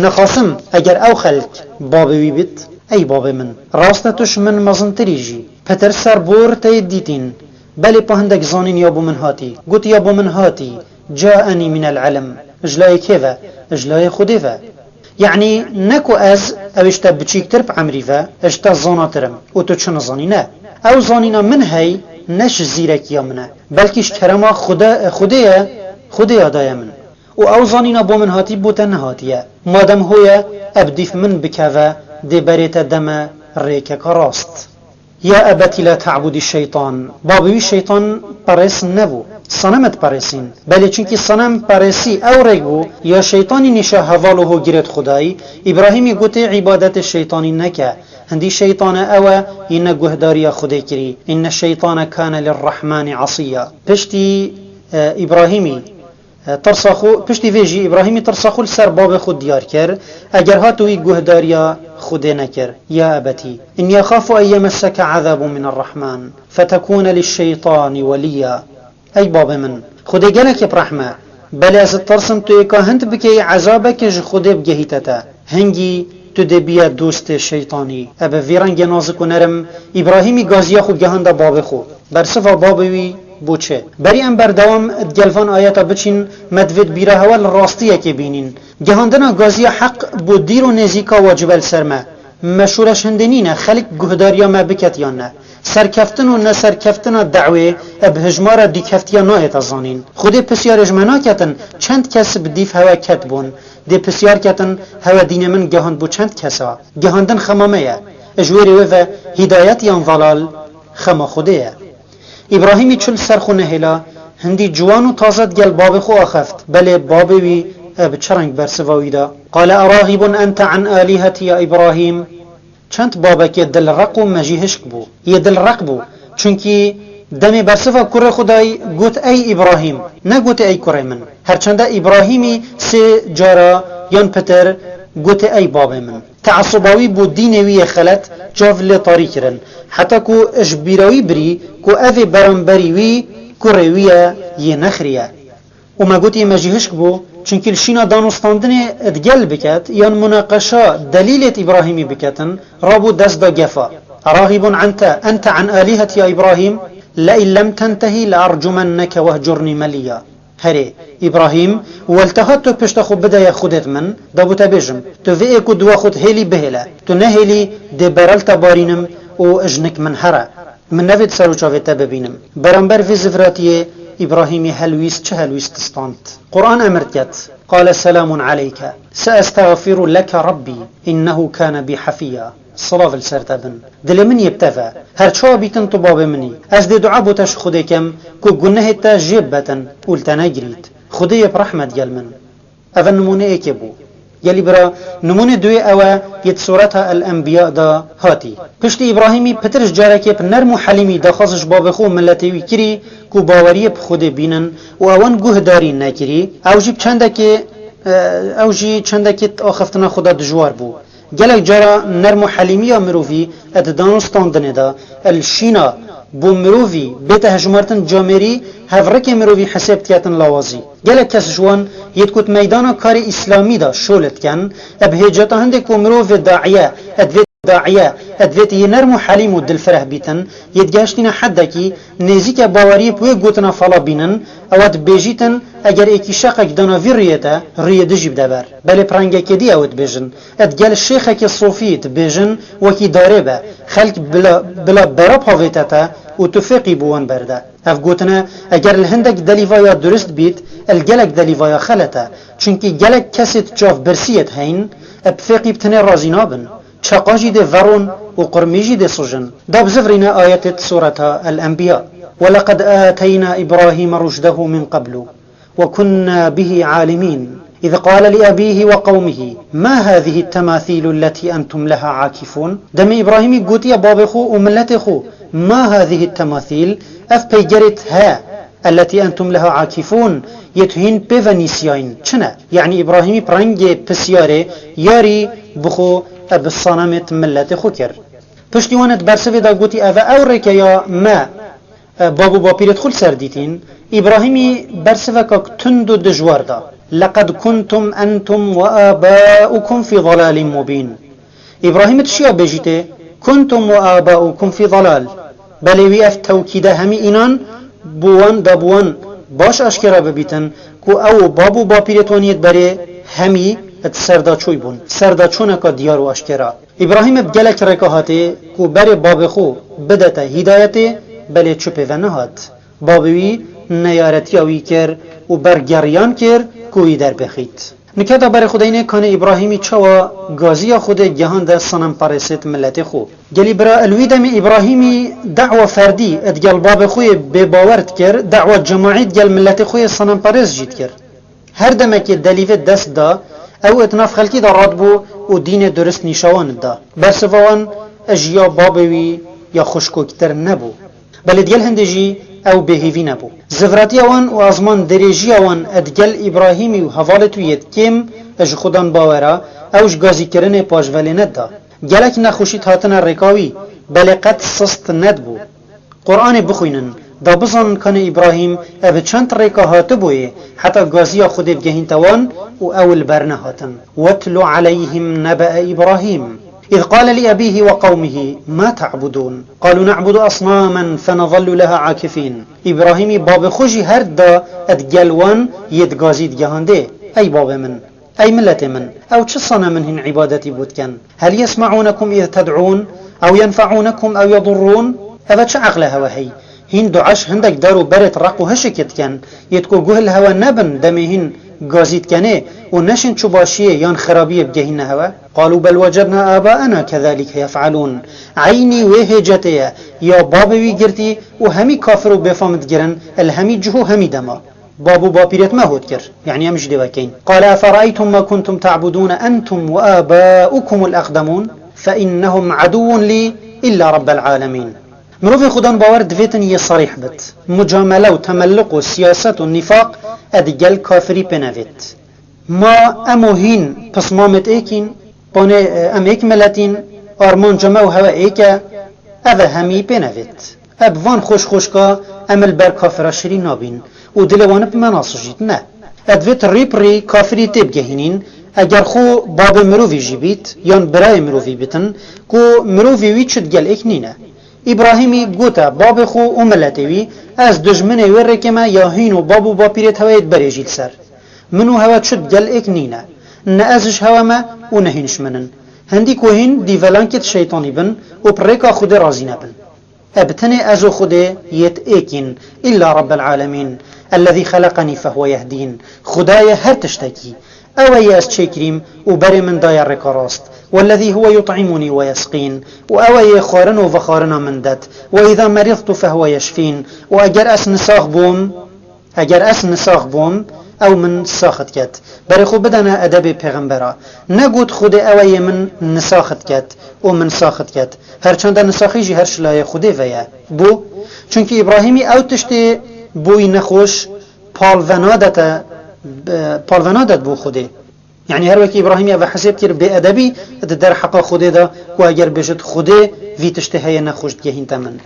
نخاسم اگر او خلک بابوی بیت ای باب من راستتوش من مزنتریجی پتر سر بور تید دیتین بله پهندک زانین یا بو من هاتی گوت یا بو من هاتی جاءنی من العلم اجلای کیوه اجلای خودیوه يعني نكو از اوشتا بچيكتر بعمريفا اشتا زاناترم و تو چه نزاني نه او زانينا من هاي نش زيرك يا منه بلكش كرما خدا دايا من و او زانينا بو من هاتي بوتا نهاتيه مادم هويا ابديف من بكذا دي بريتا دم ريكا كراست يا أبتي لا تعبد الشيطان بابوي الشيطان باريس نبو صنمت باريسين بله چونكي صنم باريسي او ريگو يا شيطاني نشا هواله گيرت خداي إبراهيمي قوتي عبادت الشيطاني نكا هندي شيطان اوى إن قهداريا خداي كري إن الشيطان كان للرحمن عصيا پشتي إبراهيمي ترسخو پشتی ویجی ابراهیمی ترسخو لسر باب خود دیار کر اگر هاتوی گهداریا خود نکر یا ابتی ان یخاف ان یمسک عذاب من الرحمن فتكون للشیطان ولیا ای باب من خود گلک برحمه بله از ترسم تو اکا هند بکی عذابک ج خود بگهیتتا هنگی تو دبیا دوست شیطانی ابا ویرنگ نازک و نرم ابراهیمی گازیا خود گهنده باب خود برصفا بابوی بوچه بری ام بردوام گلفان آیاتا بچین مدوید بیره هول راستیه که بینین گهاندنا گازی حق بو دیر و نزیکا واجب السرمه مشورش هندنینه خلق گهداریا ما بکت یا نه سرکفتن و نسرکفتن دعوه اب هجمار دیکفتیا نایت ازانین خودی پسیار اجمنا کتن چند کس بدیف هوا کت بون دی پسیار کتن هوا دین من گهاند بو چند کسا گهاندن خمامه اجویری و هدایت یا ضلال خما خوده ابراهیمی چل سرخونه هلا هندی جوان و تازد گل باب خو آخفت بله بابوی بچرنگ برسواوی دا قال اراغب انت عن آلیهتی یا ابراهیم چند بابک دل رق و مجیهشک بو یه دل رق بو چونکی دمی برسوا کره خدای گوت ای ابراهیم نگوت ای کره من هرچنده ابراهیمی سه جارا یان پتر گوت ای باب من تعصباوی بو دینوی خلط جاول طاری کرن حتی کو اجبیراوی بری کو اوی برانبریوی کو رویه یه نخریه وما قوتي ما جيهشك بو چونك الشينا دانستاندني اتقل بكت يان مناقشة دليلة إبراهيمي بكتن رابو دست دا جفا راغب أنت عن آلهة يا إبراهيم لئن لم تنتهي لأرجمنك وهجرني مليا هري إبراهيم والتهات تو پشت خو بدا يا خودت من دابو تبجم تو في ايكو دوا خود هيلي بهلا تو نهيلي دي برالتا بارينم و اجنك من هرا من نفيد سروچاوتا ببينم برانبر في زفراتيه إبراهيمي هلويس چه هلويس تستانت قرآن أمرتيت قال سلام عليك سأستغفر لك ربي إنه كان بي حفيا صلاة السرتبن دل من يبتفى هر چوا بيتن طباب مني از دي دعا بوتش خودكم كو گنه تا جيبتن قلت نجريت خدي برحمة جل من اول نمونه ايكي بو يلي برا نمونه دوي اوا يت سورتها الانبياء دا هاتي پشت ابراهيمي پترش جاركي بنرمو حليمي دا خاصش باب خو ملتوي كري كو باوري بخود بينن و اوان گوه داري نكري او جي چندكي آخفتنا خدا دجوار بو جلك جرا نرمو حليمية مروفي ات دانستاندنه دا الشينا بو مروفي بيت هجمارتن جامري هفرك مروفي حساب تياتن لوازي جلك كس جوان يتكوت ميدانا كاري اسلامي دا شولت كان ابهجاتا هندك و مروفي داعية داعية ادفيت ينرمو حليم ودل فرح بيتن يتجاشتنا حدكي نزيك باوري بوي قوتنا فلا بينن اوات بيجيتن اگر ايكي شاقك دانا في ريتا ريه دجيب دابر بل برانجا كدي اوت بيجن ادقال الشيخك الصوفي تبيجن وكي داربه خلق بلا براب هاويتاتا وتفقي بوان برده اف قوتنا اگر الهندك دليفايا درست بيت الجلك دليفايا خلتا چونكي جلك كسيت جاف برسيت هين ابفقي بتني رازينابن شقاجي دي فرون وقرميجي دي صجن داب زفرنا آيات سورة الأنبياء ولقد آتينا إبراهيم رشده من قبل وكنا به عالمين إذ قال لأبيه وقومه ما هذه التماثيل التي أنتم لها عاكفون دم إبراهيم قوتي بابخو وملتخو ما هذه التماثيل أفبيجرت ها التي أنتم لها عاكفون يتهين بفنيسيين چنا يعني إبراهيم برنجي بسياري ياري بخو بالصنامت ملت خوكر پشتیوانت برسوی دا گوتی اوه او رکه یا ما بابو باپیرت خل سردیتین ابراهیمی برسوی که تند و دجوار دا لقد كنتم انتم و آباؤكم في ضلال مبين ابراهیم تشیا بجیته كنتم و آباؤكم في ضلال بلوی اف توکیده همی اینان بوان باش اشکرا ببیتن که او بابو باپیرتوانیت بره همی سردا چوی بون سردا چونکا دیار و اشکرا ابراهیم بگلک رکاهاته کو بر باب خو بدته هدایته بله چوپه و نهات بابوی نیارتی آوی کر و برگریان کر کوی در بخید نکتا بر خودینه کان ابراهیمی چوا گازی خود جهان ده صنم پرست ملت خو گلی برا الویدم ابراهیمی دعوه فردی ادگل باب خوی بباورد کر دعوه جماعی ادگل ملت خوی صنم پرست جید کر هر دمک دلیوه دست دا او اتناف خلکی دا راد بو و دین درست نشوان دا برسوان اجیا بابوی یا خوشکوکتر نبو بل ادگل هندجی او بهیوی نبو زفراتی اوان و ازمان دریجی اوان ادگل ابراهیمی و حوالتویت کم اج خودان باورا اوش گازی کرن پاجولی ند دا گلک نخوشی هاتن رکاوی بل قد سست ند بو قرآن بخوینن دا بزن کن ابراهیم او چند ریکا هاته بوی حتی گازی خود بگهین توان و اول برنه هاتن واتلو علیهم نبأ ابراهیم إذ قال لأبيه وقومه ما تعبدون قالوا نعبد أصناما فنظل لها عاكفين إبراهيم باب خوشي هرد دا ادقلوان يدقازيد جهانده أي باب من أي ملة من أو تصنا منهن عبادتي بودكن هل يسمعونكم إذ تدعون أو ينفعونكم أو يضرون أبا عقلها وهي هين دعاش هندك دارو برت رقو هشكت كان يتكو جهل هوا نبن دمهن گازید کنه و نشن چوباشیه یان خرابیه بگهین هوا قالوا بل وجدنا آباءنا كذلك يفعلون عيني وهجته يا بابوي گرتی و همی کافر و بفامد گرن الهمی جهو همی دما بابو باپیرت ما هود کر يعني امش دوكين قال أفرأيتم ما كنتم تعبدون أنتم وآباؤكم الأقدمون فإنهم عدو لي إلا رب العالمين مروف خدان باور دویتن یه صریح بد مجامله و تملق و سیاست و نفاق ادگل کافری پنوید ما اموهین پسمامت ایکین بانه ام ایک ملتین آرمان جمع و هوا ایکه اوه همی پنوید ابوان خوش خوشکا امل بر کافر شری نابین و دلوان بمناصجيت نه ادویت ریپری کافری تیب گهینین اگر خو باب مروفی جی بیت یان برای مروفی بیتن کو مروفی وی چد گل اک نینه ابراهیمی گوتا باب خو املتوی از دجمن ورکما یا هینو بابو با پیرت هوایت بریجیل سر منو هوا چد گل اک نینه نه ازش هوا ما و نهینش منن هندی کوهین دیولانکت شیطانی بن و پریکا خود رازی نبن ابتني أزو خدي يتأكين إلا رب العالمين الذي خلقني فهو يهدين خدايا هر تشتكي أو ياس شكريم وبري من داير ركاراست والذي هو يطعمني ويسقين وأو يخارن وفخارنا من دت وإذا مرضت فهو يشفين وأجر أس نساخ بوم او من ساخت کت برای خو بدنا ادب پیغمبرا نگود خود اوی من نساخت کت او من ساخت کت هرچند نساخی جی هر شلای خوده ویا بو چونکه ابراهیمی او تشتی بوی نخوش پالونادت بو خوده يعني هر وكي ابراهيم او حساب كير بأدبي در حق خوده دا و اگر بجد خوده في تشتهي نخوشت جهين تمن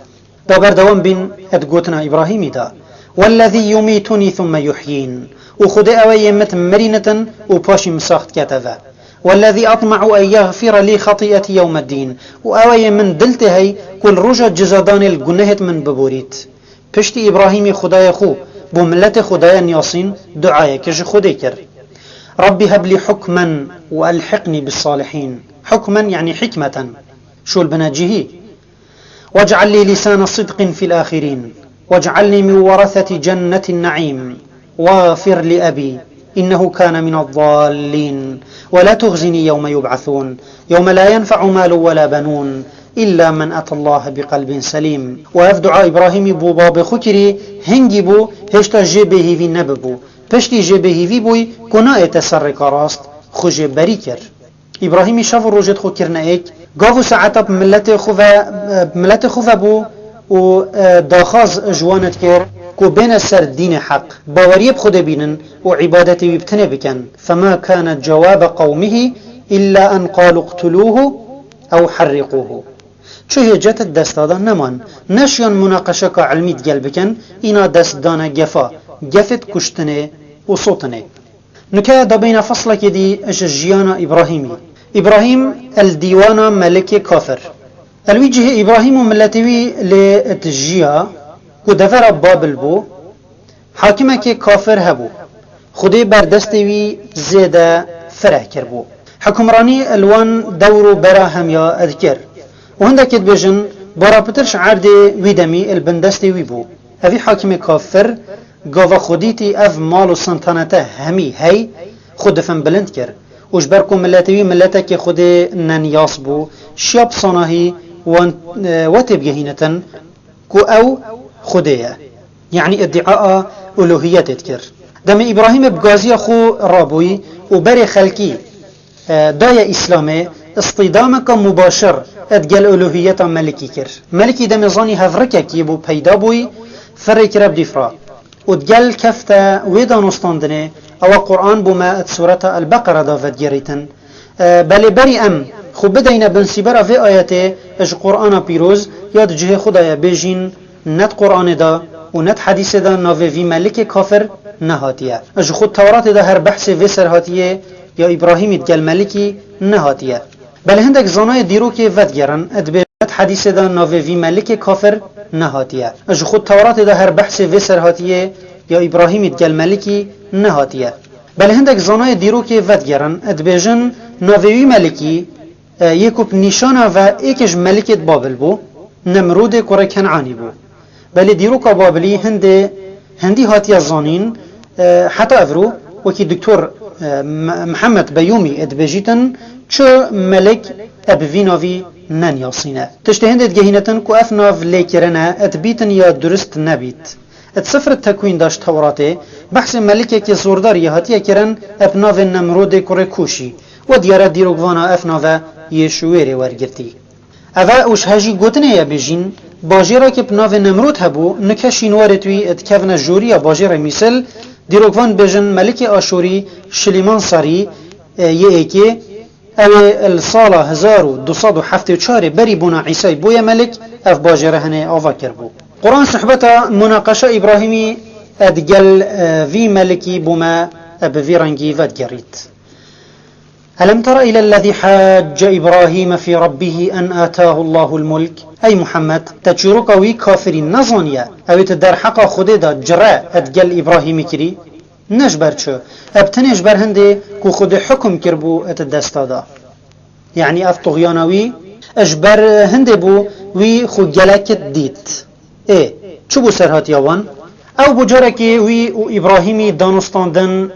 بابر دوام بين ادقوتنا ابراهيمي دا والذي يميتني ثم يحيين وخده اوي مت مرينة وباشي مساخت كتفا والذي اطمع ان يغفر لي خطيئتي يوم الدين واوي من دلتهي كل رجا جزادان الجنهت من ببوريت پشتي ابراهيم خداي خو بملت خداي ياسين دعايا كج خدي كر ربي هب لي حكما والحقني بالصالحين حكما يعني حكمة شو البناجيه واجعل لي لسان صدق في الاخرين واجعلني من ورثة جنة النعيم واغفر لأبي إنه كان من الضالين ولا تخزني يوم يبعثون يوم لا ينفع مال ولا بنون إلا من أتى الله بقلب سليم وأفدع إبراهيم بو باب خكري هنجي بو هشتا جيبه في نببو پشتی جبه في بوي كنا يتسرق راست خج بريكر إبراهيم شاف روجت خو كرنا ايك قافو ساعتا بملت خوفا بو و داخاز جوانت كر كو بين السر دين حق باوريب خود بينن وعبادتي بيبتني بكن فما كانت جواب قومه إلا أن قالوا اقتلوه أو حرقوه چه جت الدستادا نمان نشيان مناقشة علمي تقل بكن إنا دستدانا جفت كشتني وصوتني نكا بين فصلك دي جيانا إبراهيم الديوانا ملك كافر الوجه إبراهيم ملتوي لتجيا كدفر بابل بو حاكمك كافر هبو خدي بردستوي زيادة فرح كربو حكمراني الوان دورو براهم يا أذكر وهندك بجن برابطرش عرض ويدمي البندستوي بو هذي حاكم كافر قاوا خديتي اف مالو سنتانته همي هاي خود فن بلند كر وجبركم ملتوي ملتك خود ننياس بو شاب صناهي وتبجهينة كو او خديه يعني ادعاء ألوهية تذكر دم إبراهيم بغازي خو رابوي وبري خلقي دايا إسلامي اصطدامك مباشر ادقل ألوهية ملكي كر ملكي دم زاني هفركا كيبو بيدا بوي فرق رب دفرا ودقل كفتا ويدا نستاندني او قرآن بما سورة البقرة دافت جريتن بل بري ام خو بدينا بنسيبرا في آياته اج قرآن بيروز ياد جه خدايا بيجين نت قرآن دا ونت حديث دا ناوه في ملك كافر نهاتيه اج خود تورات دا هر بحث في سر هاتيه يا إبراهيم اتقال ملكي نهاتيه بل هندك زانای دیرو که ودگرن ادبیت حدیث دا ناوه وی ملک کافر نهاتیه اج خود تورات دا هر بحث و سرهاتیه یا ابراهیم ادگل ملکی نهاتیه بل هندک زانای دیرو که ودگرن ادبیجن ناوه وی ملکی یکوب نیشانا و ایکش ملکت بابل بو نمرود کره کنعانی بو بل دیرو که بابلی هندی هاتیه زانین حتی افرو وكي دكتور محمد بيومي ادبجيتن چو ملك ابفينوفي نن ياسينه تشتهند جهينتن كو افناف ليكرنا اتبيتن يا درست نبيت اتسفر التكوين داش توراته بحث ملكه كي زوردار يهاتيه كرن ابناف نمرود كوركوشي وديار ديروغوانا افناف يشويري ورگرتي اوا اوش هجي گوتنه يا بجين باجيرا كي بناف نمرود هبو نكشين وارتوي اتكفنا جوريا باجيرا مثل دیروگوان بجن ملك آشوری شلیمان ساری یکی او السال 1274 بری بنا عیسی بوی ملک اف باجره هنه آوا کربو قرآن صحبتا مناقشه ابراهیمی ادقل في ملكي بما بفيرنجي فدقريت. ألم تر إلى الذي حاج إبراهيم في ربه أن آتاه الله الملك؟ أي محمد تجرك وي كافرين نظانيا أو تدار حقا خده دا جراء ادقل إبراهيم كري نجبر چه ابتنش بر هنده كو خود حكم كربو اتدستا دا يعني اف طغيانوي اجبر هنده بو وي خو جلكت ديت ايه چو بو سرهات يوان او بو جاركي وي و إبراهيمي دانستاندن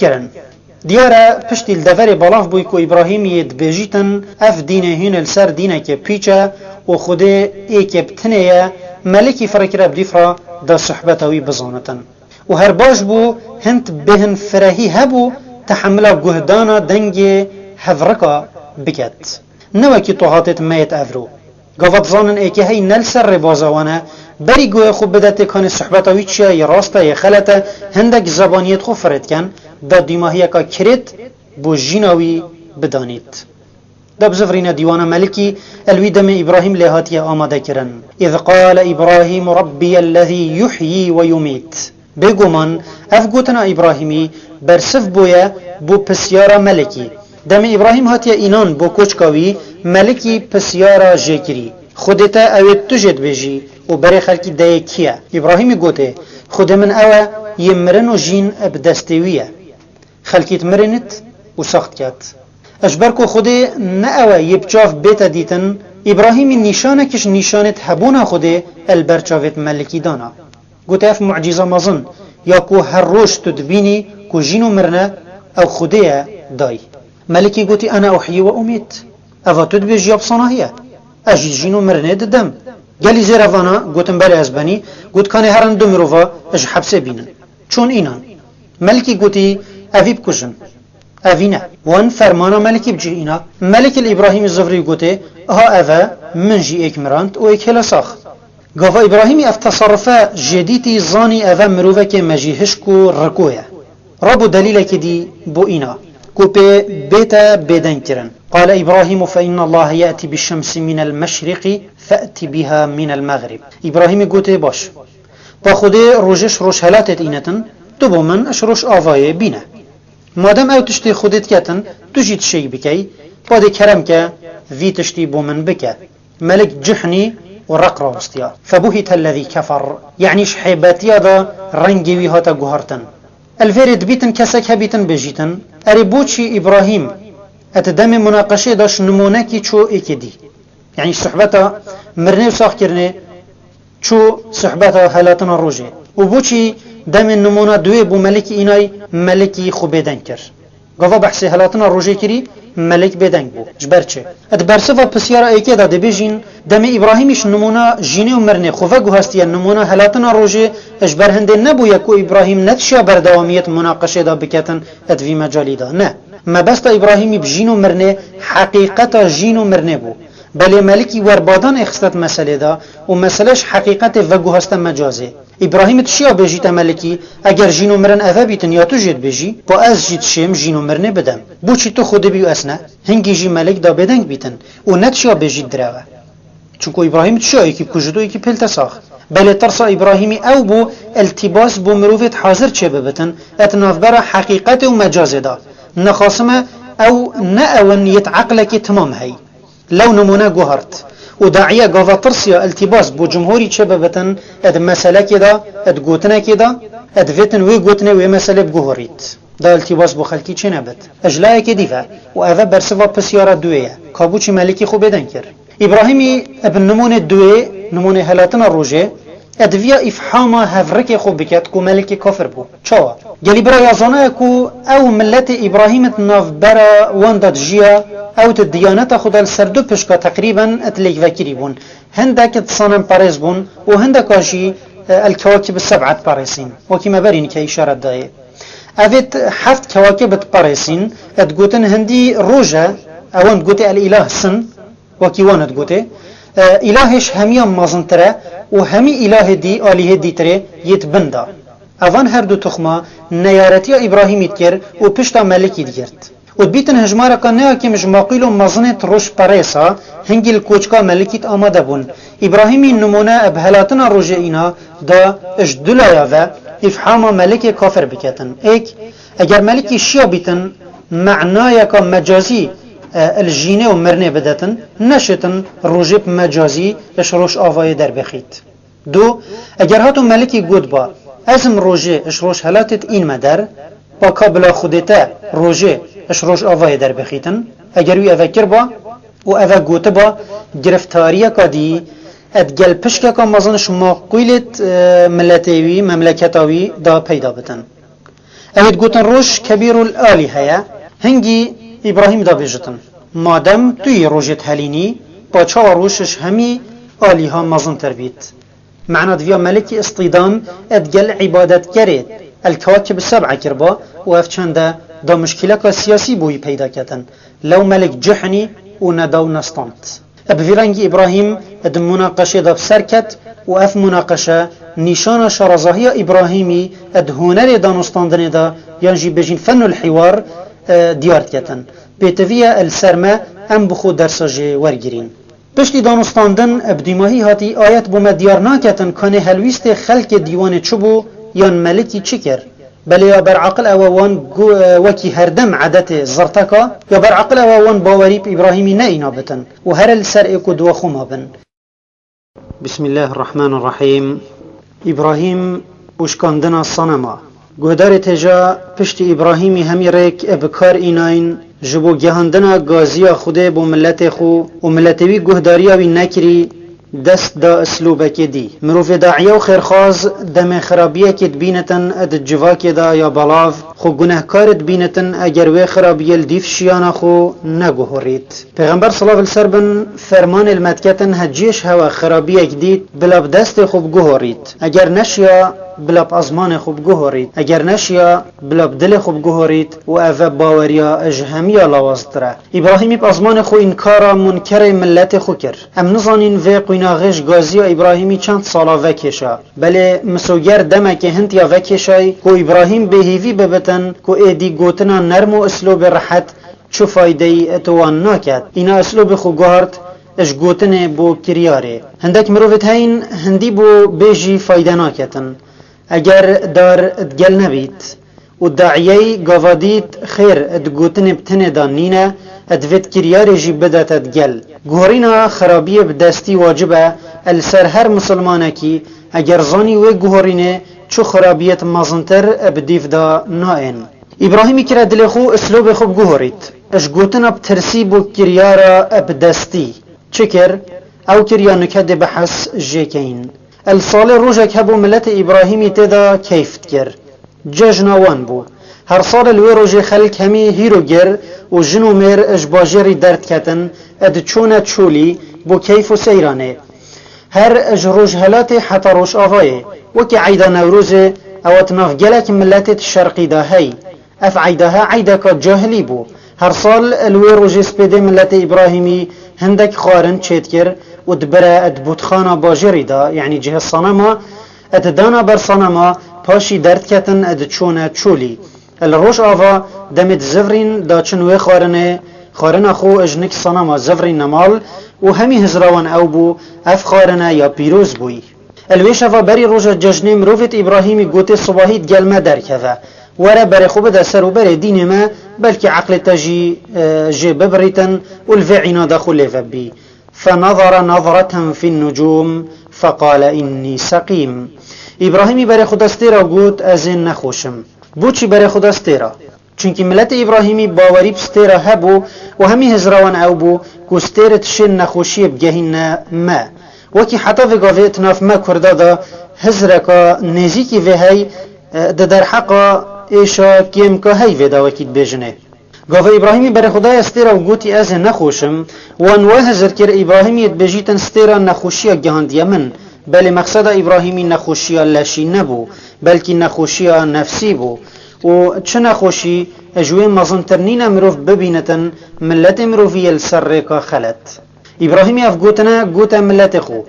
کرن دیاره پشتی الدفر بالاف بوی که ابراهیم ید بیجیتن اف دینه هین السر دینه که پیچه و خوده ای که بتنه ملکی فرکره بدیفرا دا صحبتوی بزانتن و هر باش بو هند بهن فرهی هبو تحمل گهدانا دنگ هفرکا بکت نوکی طوحاتت میت افرو گفت زانن ای که هی نل سر بازوانه بری گوه خوب بدت کان صحبتوی چیه یا راسته یا خلطه هندک زبانیت خوب فرد کن دا دیماهی که کرد بو جیناوی بدانید. دا بزفرین دیوان ملکی الوی دم ابراهیم لهاتی آماده کرن. اذ قال ابراهیم ربی الذي يحيي ويميت. بگو من اف گوتنا ابراهیمی برسف بویا بو پسیارا ملکی. دم ابراهیم هاتی اینان بو کوچکاوی ملکی پسیارا جکری. خودتا اوید تجد بجی و برای خلکی دای کیا. ابراهیمی گوته خود من اوه یمرن و جین ابدستویه. خلکیت مرنت و سخت کت. اجبرکو خوده نأوه یبچاف بیتا دیتن ابراهیمی نشانه کش نشانت هبونا خوده البرچاوت ملکی دانا. گوته اف معجزه مازن یا کو هر روش تدبینی کو جینو مرنه او خوده دای. ملکی گوتی انا احیی و امید. اوه تدبی جیاب صناهیه. اجی جینو مرنه ددم. گلی زیر افانا گوتن بله ازبانی گوت کانی هران دو مروفا اج حبسه بینن. چون اینان. ملکی گوتی اوی بکشن. اوی نه. وان فرمانا ملکی بجی اینا. ملک الابراهیم الزفری گوته ها اوه من جی ایک مراند و ایک هلا ساخ. گفا ابراهیمی اف تصرفه جدیتی زانی اوه مروفه که مجیهش کو رکوه. رابو دلیل که دی بو اینا. کو پی بیتا بیدن کرن. قال إبراهيم فإن الله يأتي بالشمس من المشرق فأتي بها من المغرب. إبراهيم قوته باش با خوده روشش روش هلاتت اینتن تو با من اش روش آوائه بینه مادم او تشتی خودت کتن تو جیت شی بکی باده کرم که وی تشتی با من بکه ملك جحني ورق راستيا فبهت الذي كفر يعني شحيباتيا دا رنجي هاتا جوهرتن الفيرد بيتن كسك هبيتن بجيتن أريبوتشي إبراهيم اتدام مناقشه داش نمونکی چو اکدی یعنی صحبتا مرنه و ساخ کرنه چو صحبتا حالاتنا روژه و بوچی دم نمونه دوی بو ملک اینای ملکی خو بیدن کر گفا بحثی حالاتنا روژه کری ملک بیدن بو جبر چه ات برسفا پسیارا ایکه داده بیجین دم ابراهیمش نمونه جینه و مرنه خوفا گو هستیا نمونه حالاتنا روژه اجبر هنده نبو یکو ابراهیم نتشیا بردوامیت مناقشه دا بکتن ات وی مجالی دا نه ما بس ابراهيمي بجينو مرنه حقيقتا جينو مرنه بو بل ملكي وربادان اخستت مسألة دا ومسألش حقيقت وگو هست مجازه ابراهيم تشيا بجيت ملكي اگر جينو مرن اذا بيتن يا تو جيت بجي با از جيت شم جينو مرنه بدم بو چي تو خود بيو اسنا هنگي جي ملك دا بدنگ بيتن و نتشيا بجيت دراوه چونكو ابراهيم تشيا يكي بكجدو يكي پلتا ساخ بل ترسا ابراهيمي او بو التباس بو مروفت حاضر چه ببتن اتنافبرا حقيقت و مجازه دا نخاصمه او نأون يتعقلك تمام هاي لو نمونه جوهرت وداعية قافا ترسيا التباس بو جمهوري شبابتن اد مسألة كده اد قوتنا كده اد فيتن وي قوتنا وي مسألة بجوهريت دا التباس بو خلقي چه نبت اجلايا كديفا و اذا برسفا بسيارة دوية كابوچي ملكي خو بدن كر ابراهيمي ابن نمونه دوية نمونه هلاتنا روجه ادویا افحاما هفرك خو بكات كو ملك كافر بو چاوا گلی برا یازانه کو او ملت ابراهیم ناف برا وانداد جیا او تدیانت خود السردو پشکا تقریبا اتلیک وکری بون هندک تصانم پاريز بون و هندک آجی الكواكب السبعة باريسين وكما برين كإشارة داي أفيت حفت كواكب باريسين اتقوتن هندي روجة اوان تقوتي الإله سن وكيوان تقوتي إلهش هميا مازنتره و همي إله دي آليه دي تره يتبندا اوان هر دو تخما نيارتي إبراهيم يتكر و پشتا ملكي ديرت و بيتن هجمارا كان نها كم جماقيل و مازنت روش پاريسا هنگي الكوچكا ملكيت آماده بون إبراهيمي نمونه ابهلاتنا روجئينا دا اجدولا ياوه افحاما ملک کافر بکتن ایک اگر ملکی شیا بیتن معنای که مجازی الجینه و مرنه بدتن نشتن روجب مجازی اش روش آوای در بخید. دو اگر هاتو ملکی گود با ازم روژه اش روش هلاتت این مدر با کابلا خودتا روژه اش روش آوای در بخیتن اگر وی افکر با و اوه گوته با گرفتاریه که دی ادگل پشکه که مازن شما قویلت ملتیوی مملکتاوی دا پیدا بتن. اوید گوتن روش کبیر الالی هیا هنگی ابراهیم دا بیجتن مادم توی روژت هلینی با چا روشش همی آلی ها مازن تر بید. معنى دفيا ملك اصطدام ادقل عبادت كريد الكواكب السبعة كربا وافشان دا مشكلة سياسي بوي پیدا كتن لو ملك جحني ونداو نستانت بفيرانج إبراهيم اد مناقشة دا بسركت واف مناقشة نشان شرزاهية إبراهيمي اد هنر دا نستاندن دا ينجي بجين فن الحوار ديارت كتن بيتفيا السرمة ام بخو درساج ورگرين پشتی دانستاندن ابدیماهی هاتی آیت بوم دیار ناکتن کنه هلویست خلق دیوان چبو یان ملکی چی کر بله یا بر عقل اوان وکی هردم عادت زرتکا یا بر عقل اوان باوری ابراهیمی نه اینا بتن و هر السر اکو دو خوما بن. بسم الله الرحمن الرحیم. ابراهیم وشکاندن صنما گودار تجا پشتی ابراهیمی همی ریک ابکار ایناین جبو گهاندنا گازیا خوده بو ملت خو و ملتوی گهداریا وی نکری دست دا اسلوبه که دی مروف داعیه و خیرخواز دم خرابیه که دبینتن اد جواک دا یا بلاف خو گناهکار دبینتن اگر وی خرابیه الدیف شیانا خو نگوهورید. پیغمبر صلی اللہ علیہ وسلم فرمان المدکتن هجیش هوا خرابیه دید بلاب دست خوب گوهورید اگر نشیا بلاب ازمان خوب گوهورید اگر نشیا بلاب دل خوب گوهورید و اوه باوریا اجهمیا لوازدره. ابراهیمی با ازمان خو انکارا منکر ملت خو کر ام نزانین وی قویناغش گازیا ابراهیمی چند سالا وکشا بله مسوگر دمه که هند یا وکشای کو ابراهیم بهیوی ببتن کو ایدی گوتنا نرم و اسلوب راحت چو فایده اتوان ناکد اینا اسلوب خو گوهرد اش گوتنه بو کریاره هندک مروفت هین هندی بو بیجی فایده ناکتن اگر دار ادگل نبید و داعیه گوادید خیر ادگوتنه بتنه دانینه ادوید کریاره جی بدت ادگل گوهرینا خرابیه بدستی واجبه السر هر مسلمانه کی اگر زانی و گوهرینه چو خرابیت مازنتر بدیف دا نائن. ابراهیمی کرا دل خو اسلوب خوب گوهرید اش گوتن اب ترسی بو کریارا اب دستی چکر او کریا نکد بحث جیکین الصال روجك هبو ملت ابراهیمی تدا کیفت کر ججنوان بو هر صال الوی روجه خلق همی هیرو گر و جنو میر اجباجری درد کتن اد چونه چولی بو کیف و سیرانه هر اجروج هلات حتی روش آوائه وكي عيدا نوروز اوات نافجلك ملتت الشرقي دا هي اف عيدها عيدك جاهلي بو هر صال الويروج سبيدي ملت ابراهيمي هندك خارن تشيتكر ودبرا ادبوتخانا باجري دا يعني جهه الصنما اتدانا بر صنما باشي درد كتن ادچونا تشولي الروش آوا دمت زفرين دا چنوه خارنه خو اجنك صنما زفرين نمال و همي هزراوان او بو اف خارنه یا پیروز بوی. الویش افا بری روژا جشنی مروفت ابراهیمی گوته صباحیت گلمه درکوه وره بری خوب ده سر و بری دین ما بلکه عقل جي ببريتن والفعنا دخل فبي فنظر نظرة في النجوم فقال إني سقيم. إبراهيمي بري خدا استيرا قوت أزين نخوشم بوچي بري خدا استيرا چونكي ملت إبراهيمي باوري بستيرا هبو وهمي هزروان او بو كو استيرت شن نخوشي بجهن ما وكي حتى في قافيت ناف ما كردا دا هزركا نزيكي في هاي در حقا ايشا كيم كا هاي في دا وكيد بجنه قاف إبراهيمي بري خداي استيرا وقوتي أزه نخوشم وان وهزر كر إبراهيمي يتبجيتن استيرا نخوشيا جهاند يمن بل مقصد إبراهيمي نخوشيا لاشي نبو بلكي نخوشيا نفسي بو و چه نخوشي اجوه مظنترنين مروف ببينتن ملت مروفي السرقا خلت. إبراهيمي اف قوتنا قوتا ملت خو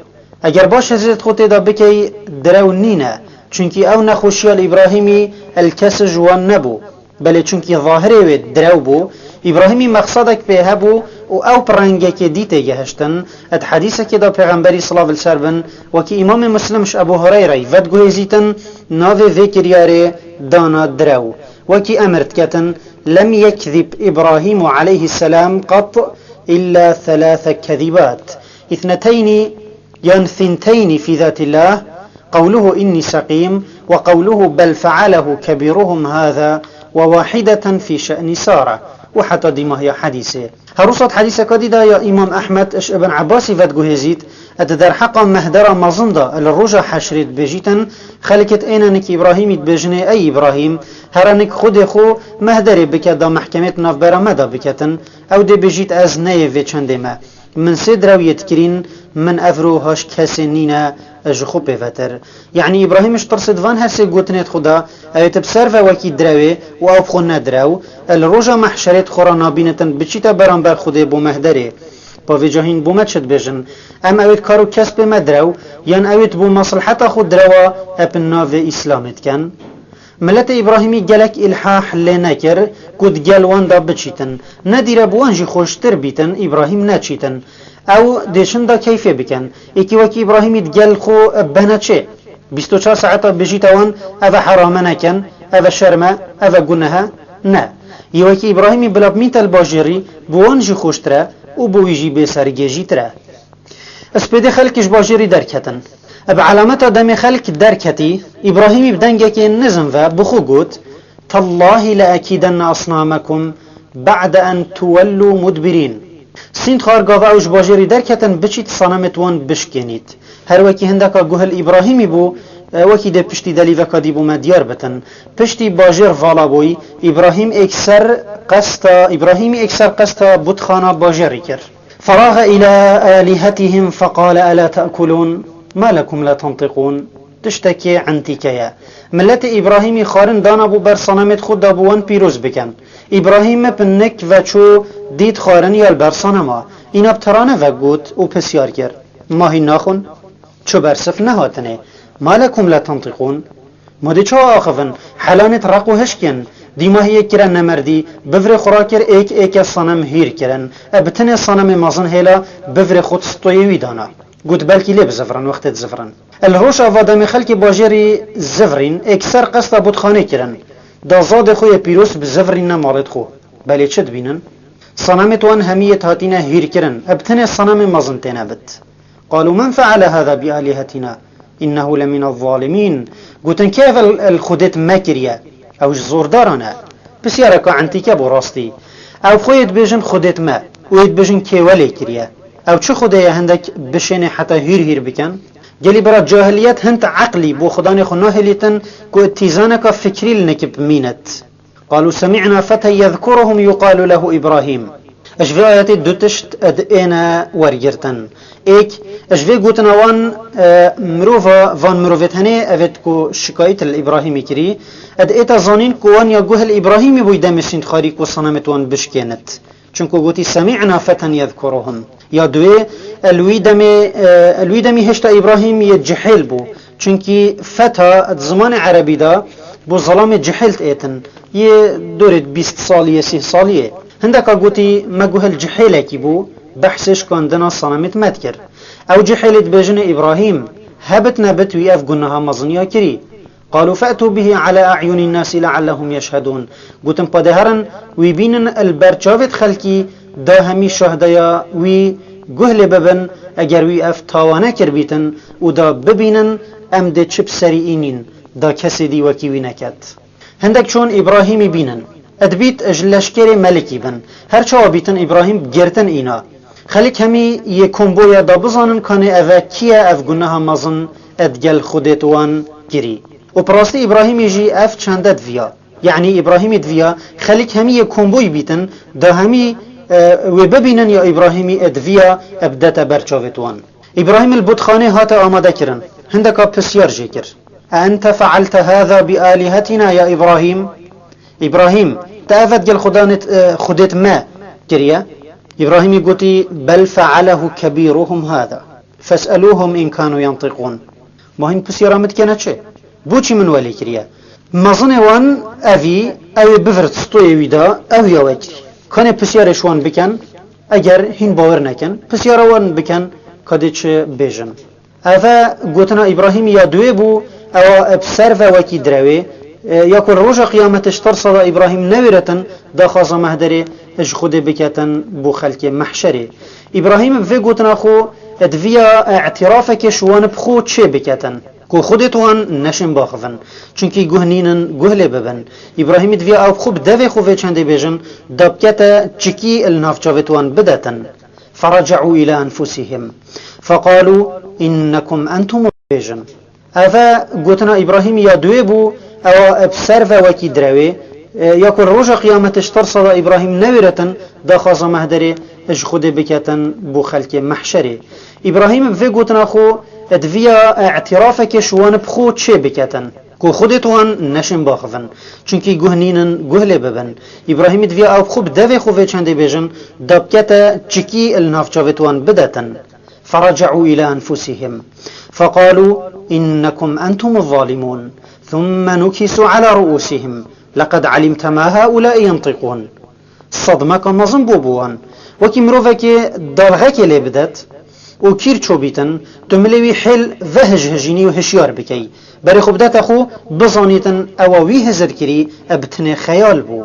اگر باش هزت خو تدا بكي درو نينا چونكي او نخوشيا الإبراهيمي الكس جوان نبو بل چونكي ظاهره ويد درو بو إبراهيمي مقصدك بيهبو و او پرنگه که دیته گهشتن اد حدیثه که دا پیغمبری صلی الله علیه وسلم وکی امام مسلمش ابو هریره ود گوهزیتن ناو ذکریاره دانا درو وکی امرت کتن لم يكذب إبراهيم عليه السلام قط إلا 3 كذبات 2 ثنتين في ذات الله قوله إني سقيم وقوله بل فعله كبيرهم هذا وواحدة في شأن سارة وحتى دي ما هي حديثة هروصت حديثة كديدة يا إمام أحمد اش ابن عباسي فتقوهزيد اتدار حقا مهدرة مظنده الرجا حشرت بجيتن خلقت اينانك إبراهيم بجني أي إبراهيم هرانك خود خو مهدري بكت دا محكمة نافبرا مدا بكتن او دي بجيت از نيفي چندما من سدرو يتكرين من افروهاش كسي نينا اجخو بفتر يعني إبراهيمش ترصد فان هسي قوتنت خدا ايت بسرفة وكي دراوي و او بخون ندراو الرجا محشرت خورا نابينتن بچيتا برانبر خوده بو مهدري باوی جاهین بو مچد بجن ام اوید کارو کسب مدرو یان اوید بو مصلحت خود دروا اپن ناو اسلامت کن ملت ابراهیمی گلک الحاح لنکر کود گل وان دا بچیتن ندیر بوانجی خوشتر بیتن ابراهیم نچیتن او دیشن دا کیفه بکن ایکی وکی ابراهیمی گل خو بنا چه 24 ساعتا بجیت وان او حرام نکن او شرمه او گناه نه یوکی ابراهیمی بلاب میتل باجری بوانجی خوشتره و بویجی به سرگیجی تره اسپیده خلکش باجری درکتن اب علامت دم خلک درکتی ابراهیمی بدنگه که نظم و بخو گوت تالله لأکیدن اصنامکم بعد ان تولوا مدبرین سینت خارگاوه اوش باجری درکتن بچیت صنمتوان بشکنید هر وکی هندکا گوهل ابراهیمی بو وکی ده پشتی دلی وکادی بو مدیار بتن پشتی باجر والا بوی ابراهیم اکثر قستا بودخانا باجری کر فراغ الى آلهتهم فقال الا تأكلون ما لكم لا تنطقون تشتكي عن تكايا ملت ابراهیمی خارن دانا بو بر صنمت خود دابوان پیروز بکن ابراهیم پنک و چو دید خارن یال بر صنما اینا بترانه و گوت و پسیار کر ماهی ناخون چو برسف نهاتنه ما لكم لا تنطقون مودي چو آخفن حلانت رقو هشکن دیما هی کرن نمردی بفر خوراکر ایک صنم هیر کرن ابتن صنم مازن هیلا بفر خود ستویوی دانا قلت بلكي ليه بزفرن وقت زفرن الروش افادم خلق باجري زفرين اكثر قصة بودخانه كرن دا زاد خويا بيروس بزفرين نمالت خو بلي چد بينن صنمت وان همية هاتينا هير كرن ابتن الصنم مازنتين بت قالوا من فعل هذا بآلهتنا إنه لمن الظالمين قلتن كيف الخدت ماكريا او زور دارنا بس ياركو عنتيكا براستي او خويت بيجن خدت ما ويت بيجن كيوالي كريا او چه خدای هندک بشینه حتی هیر بکن گلی برا جاهلیت هند عقلی بو خدای خو ناهلیتن کو اتزانه کا فکری لنکب مینت قالوا سمعنا فتى يذكرهم يقال له ابراهيم اشفي آيات دوتشت اد انا ورگرتن ایک اشفي گوتنا وان مروفا وان مروفت هنه اوید کو شکایت الابراهیمی کری اد ایتا زانین کو وان یا گوهل ابراهیمی بوی دمسیند خاری کو صنمت وان بشکینت چونکو گوتی سمعنا فتى يذكرهم یا دوی الویدمی هشتا ابراهیم یه جحیل بو چونکی فتا زمان عربی دا بو ظلام جحیلت ایتن یه دورت 20 سالیه 30 سالیه هندکا گوتی مگوهل جحیله کی بو بحثش کاندنا صنمت مد کر او جحیلت بجن ابراهیم هبت نبت وی اف گناها مزنیا کری قالوا فأتوا به على أعين الناس لعلهم يشهدون قلتم بدهرن ويبينن البرچاوت خلقي دا همي شهدايا وي گهل ببن اگر وی اف تاوانه کر بیتن و دا ببینن ام ده چپ سریئینین دا کسی دی وکی وی نکد هندک چون ابراهیمی بینن ادبیت اجلشکر ملکی بن هر چاوا بیتن ابراهیم گرتن اینا خلق همی یه کمبویا دا بزانن کانه اوه کیه اف گناه مزن ادگل خودت وان گری و پراستی ابراهیمی جی اف چندت ویا یعنی ابراهیمی دویا خلق همی یه کمبوی بیتن دا همی وببينن يا إبراهيمي أدفيا أبدت برچاوتوان إبراهيم البودخانه هات آماده كرن هندك بسيار جيكر أنت فعلت هذا بآلهتنا يا إبراهيم إبراهيم تأفت جل خدت ما كريا إبراهيم يقولي بل فعله كبيرهم هذا فاسألوهم إن كانوا ينطقون مهم بسيار آمد كانت شيء بوشي من ولي كريا مظن وان أفي أو بفرت ستوي ويدا أو يواجري كان بسيارشوان بكن اگر هین باور نکن پس یاروان بکن کدی چه بیجن. اوه گوتنا ابراهیم یا دوی بو او بسر و وکی دروی یا کل روز قیامتش ترصد ابراهیم نویرتن دا خازا مهدره اج خود بکتن بو خلق محشره. ابراهیم في گوتنا خو ادویا اعترافك شوان بخو چه بکتن کو خودتوان نشن باخفن چونکی گهنینن گهله ببن. ابراهیم ادویا او خوب دوی خوفه چنده بیجن دابکتا چکی النافجاوتوان بدتن. فرجعوا الى انفسهم فقالوا انكم انتم بیجن. اوه گوتنا ابراهیم یا دوی بو او بسر و وکی دروی یا کل روز قیامتش ترصد ابراهیم نویرتن دا خازا مهدره اج خود بکتن بو خلق محشره. ابراهیم في گوتنا خو ادویا اعترافك شوان بخو چه بکتن کو خودتوان نشن باخفن چونکی گهنینن گهله ببن. ابراهیم ادویا او خوب دوی خوفه چنده بیجن دابکتا چکی النافجاوتوان بدتن. فرجعوا الى انفسهم فقالوا انكم انتم الظالمون ثم نكسوا على رؤوسهم لقد علمت ما هؤلاء ينطقون. صدمك مزن بوبوان وكي مروفك دالغك اللي بدت وكير چوبيتن تملوي حل وهج هجيني وهشيار بكي بري خبدت اخو بزانيتن اووي هزر كري ابتن خيال بو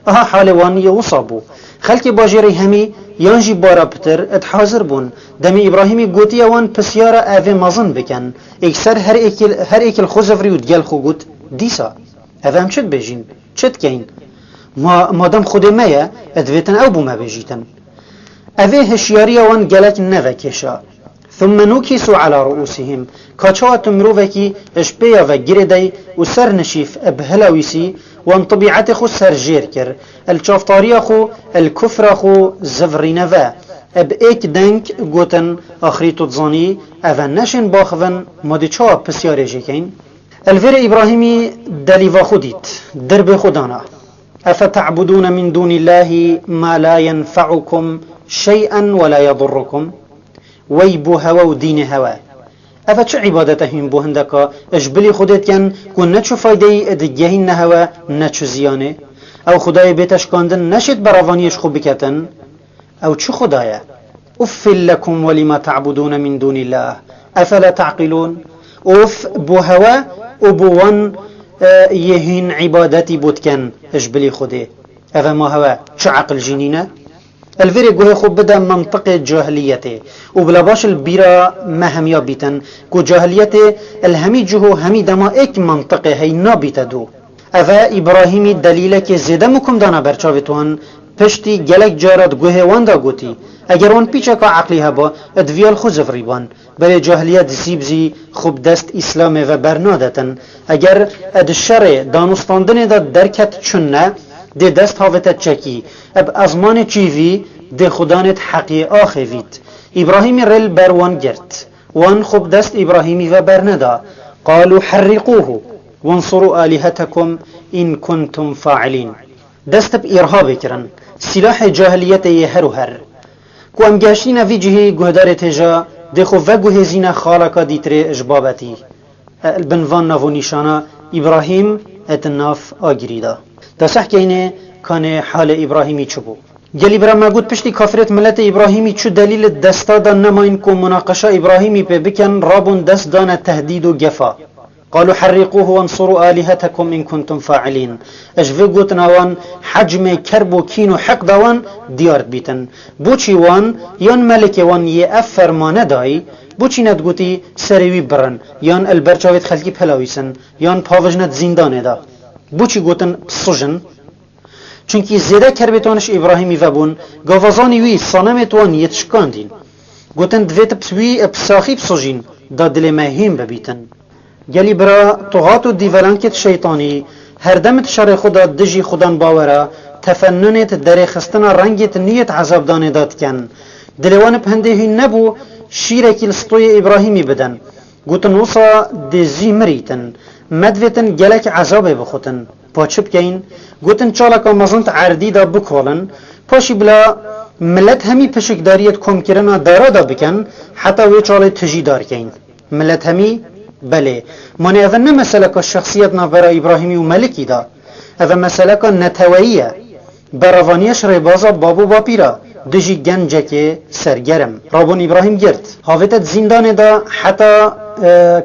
اها حالوان يوصابو خلق باجري همي يانجي بارا بتر اتحاضر بون دمي ابراهيمي قوتي اوان پسيارا اوه مزن بكن اكسر هر ايكل خوزفري ودگل خو قوت ديسا اوه هم چد بجين چد كين مادام خود مايا ادويتن او بو ما بجيتن اوه هشياري اوان گلك نوكشا. ثم نكسوا على رؤوسهم كاچوات مروفكي اشبيا و گردي و سر نشيف ابهلاويسي وان طبيعت خو سر جير كر الچافتاري خو الكفر خو زفرينوا اب ايك دنك گوتن اخري تزاني اوه نشن باخون مادي چا پسياري جيكين. الفير ابراهيمي دليوا خوديت درب خدانا افتعبدون من دون الله ما لا ينفعكم شيئا ولا يضركم ويبو هوا ودين هوا. افا چه عبادتهم بو هندکا اجبلی خودت کن کن نچو فایده ادگهین نهوا نچو زیانه او خدای بیتش کاندن نشد براوانیش خوب بکتن او چه خدایه افل لكم ولما تعبدون من دون الله افلا تعقلون. اف بو هوا و بوان يهين عبادتي بوتكن اجبلي خده افا ما هوا چه عقل جنينه. الفيري گوه خوب بدا منطق جاهليته و بلا باش البيرا ما هميا بيتن كو جاهليته الهمي جهو همي دما اك منطقه هي نابيت دو. افا ابراهيمي دليله که زيده مكم دانا برچاوتوان پشتی گلک جارات گوه واندا گوتی اگر وان پیچه که عقلی هبا ادویال خوزف ریبان برای جاهلیت زیبزی خوب دست اسلام و برنادتن اگر اد شر دانستاندن دا درکت چونه ده دست هاوتت چکی اب ازمان چیوی ده خدانت حقی آخوید. ابراهیمی رل بروان گرد وان خوب دست ابراهیمی و برندا قالوا حرقوه وانصروا آلهتكم إن كنتم فاعلين. دست بإرهاب کرن سلاح جاهلیت هر و هر کو ام گشتین وی جهه گهدار تجا دخو و گهزین خالقا دیتره اجبابتی البنوان ناو نشانا ابراهیم اتناف آگریدا. دا صح کینه کان حال ابراهیمی چبو گلی برا ما گود پشتی کافرت ملت ابراهیمی چو دلیل دستا دا نماین کو مناقشه ابراهیمی پی بکن رابون دست دان تهدید و گفا. قالوا حرقوه وانصروا آلهتكم إن كنتم فاعلين. اجفه قوتنا وان حجم كرب وكين وحق دوان ديار بيتن بوچي وان يان ملك وان يأفر ما نداي بوچي ندقوتي سروي برن يان البرچاوت خلقي بهلاويسن يان پاوجنت زندان دا بوچي قوتن بسجن چونكي زيده كربتانش إبراهيمي وبون غوازاني وي صنمت وان يتشكاندين قوتن دويت بسوي بساخي بسجين دا دل مهم ببيتن. گلی برا طغات و دیولانکت شیطانی هر دمت شر خدا دجی خودان باورا تفننت در خستنا رنگت نیت عذاب دانه داد کن دلوان پهنده هی نبو شیرکی لسطوی ابراهیمی بدن گوتن وصا دزی مریتن مدویتن گلک عذاب بخوتن پاچب کین گوتن چالکا مزنت عردی دا بکولن پاشی بلا ملت همی پشکداریت کم کرنا دارا دا بکن حتی وی چاله تجی دار کین ملت همی بله مانه اوه نه مسئله که شخصیت نافرا ابراهیمی و ملکی دا اوه مسئله که نتوائیه براوانیش ربازا بابو باپیرا دجی گنجک سرگرم رابون ابراهیم گرت هاویتت زندان دا حتی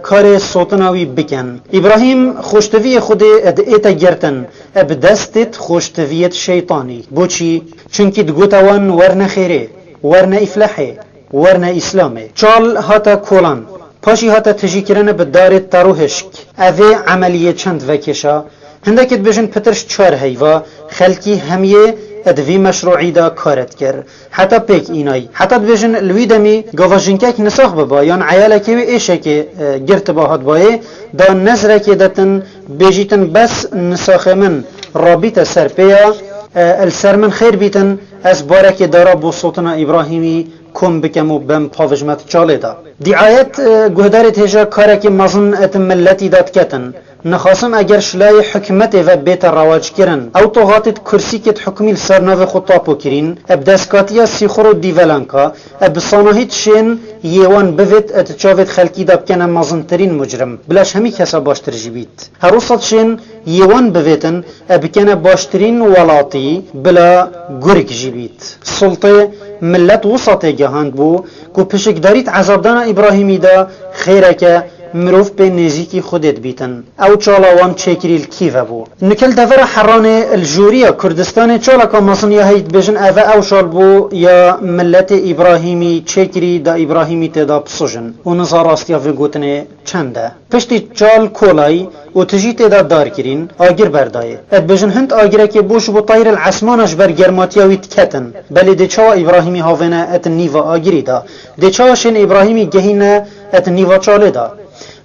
کار سوتناوی بکن ابراهیم خوشتوی خود اد ایتا گرتن اب دستت خوشتویت شیطانی بوچی چونکی دگوتوان ورن خیره ورن افلحه ورن اسلامه چال هاتا کولان پاشی هاتا تجی کرن بدار تروهشک اوه عملیه چند وکشا هندکت بجن پترش چار هیوا خلکی همیه ادوی مشروعی دا کارت کر حتی پیک اینای حتی بجن لوی دمی گواجنکک نساخ ببا یان عیاله که ایشه که گرت باهات بایه دا نظره که دتن بجیتن بس نساخ من رابط سرپیا السر من خیر بیتن از بارک دارا بو صوتنا ابراهیمی کم بکم و بم پاوجمت چاله دا دعایت گهدارت هجا کارک مزن ات ملتی داد کتن نخاسم اگر شلای حکمت و بیت رواج کرن او طغاتت کرسی کت حکمی سرناو خود تاپو کرین اب دستکاتیا سیخورو دیولانکا اب صانهیت شین یوان بوید ات چاوید خلکی داب کنه مزنترین مجرم بلاش همی کسا باشتر جیبید هروسات شین یوان بویدن اب کنه باشترین ولاتی بلا گرگ جیبید سلطه ملت وسط جهاند بو کو پشکداریت عذابدان ابراهیمی دا خیره که مروف به نزیکی خودت بیتن او چالاوان چکریل کیوه بو نکل دور حران الجوریا کردستان چالا که مصنیا هید بجن اوه او شال بو یا ملت ابراهیمی چکری دا ابراهیمی تدا بسوجن و نظار راستیا و گوتنه چنده پشتی چال کولای و تجی تدا دار کرین آگر بردایه اد بجن هند آگره که بوش بو طایر العسمانش بر گرماتیاوی تکتن بلی ده چاوا ابراهیمی هاوینه ات نیوا آگری دا ده چاوشن ابراهیمی گهینه ات نیوا چاله دا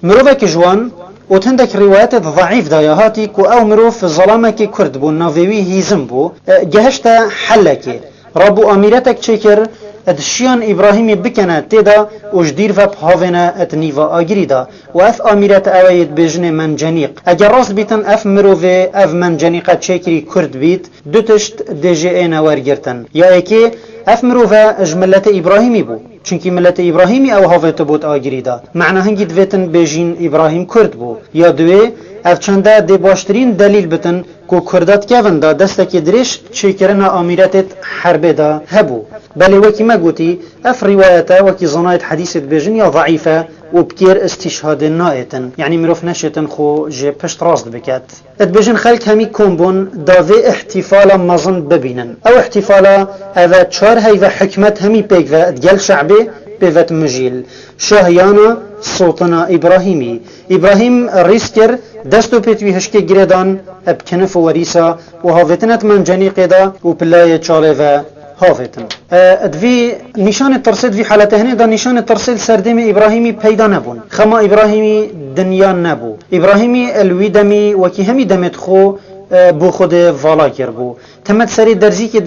مروفه که جوان و تندک روایت ضعیف دایا هاتی که او مروف ظلامه که کرد بو ناویوی هیزم بو گهشت حله که رابو امیرتک چکر ادشیان ابراهیمی بکنه تیدا اجدیر و بهاوینه ات نیوا آگری دا و اف امیرت اوید بجن منجنیق اگر راست بیتن اف مروفه اف منجنیقه چکری کرد بیت دو تشت دیجه اینا ورگرتن یا اکی اف مروفه اجملت ابراهیمی بو چونکی ملت ابراهیمی او هاویت بود آگری دا معنی هنگی دویتن بیجین ابراهیم کرد بو یا دوی اف چنده دی باشترین دلیل بتن کو کردات کون دا دستکی درش چی کرنا امیرتت حربه دا هبو بلی وکی ما گوتی اف روایتا وکی زنایت حدیثت بیجن یا ضعیفه و بکیر استشهاد نایتن یعنی مروف نشتن خو جه پشت راست بکت ات بیجن خلق همی کمبون داوی احتفالا مزن ببینن او احتفالا اوه چار هی و حکمت همی پیگ و ادگل شعبه بوت مجیل شاهیانا سلطنا ابراهیمی ابراهیم ریسکر دستو پیتوی هشکی گردان اب کنف و وریسا و هاویتنت من جنیقه دا و پلای چاله و هافتن ادوی نشان ترسل في حالته هنا دا نشان ترسل سردم ابراهيمي پیدا نبون خما ابراهيمي دنیا نبو ابراهيمي الوی دمی وکی همی دمت خو بو خود والا کر بو تمت سری درزی که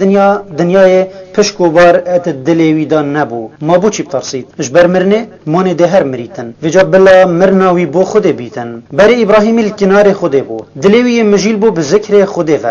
دنیای پشکو بار ات دلیوی دا نبو ما بو چی بترسید اجبر مرنه مانه ده هر مریتن وجا بلا مرناوی بو خود بیتن بر ابراهیمی الکنار خود بو دلیوی مجیل بو بذکر خود و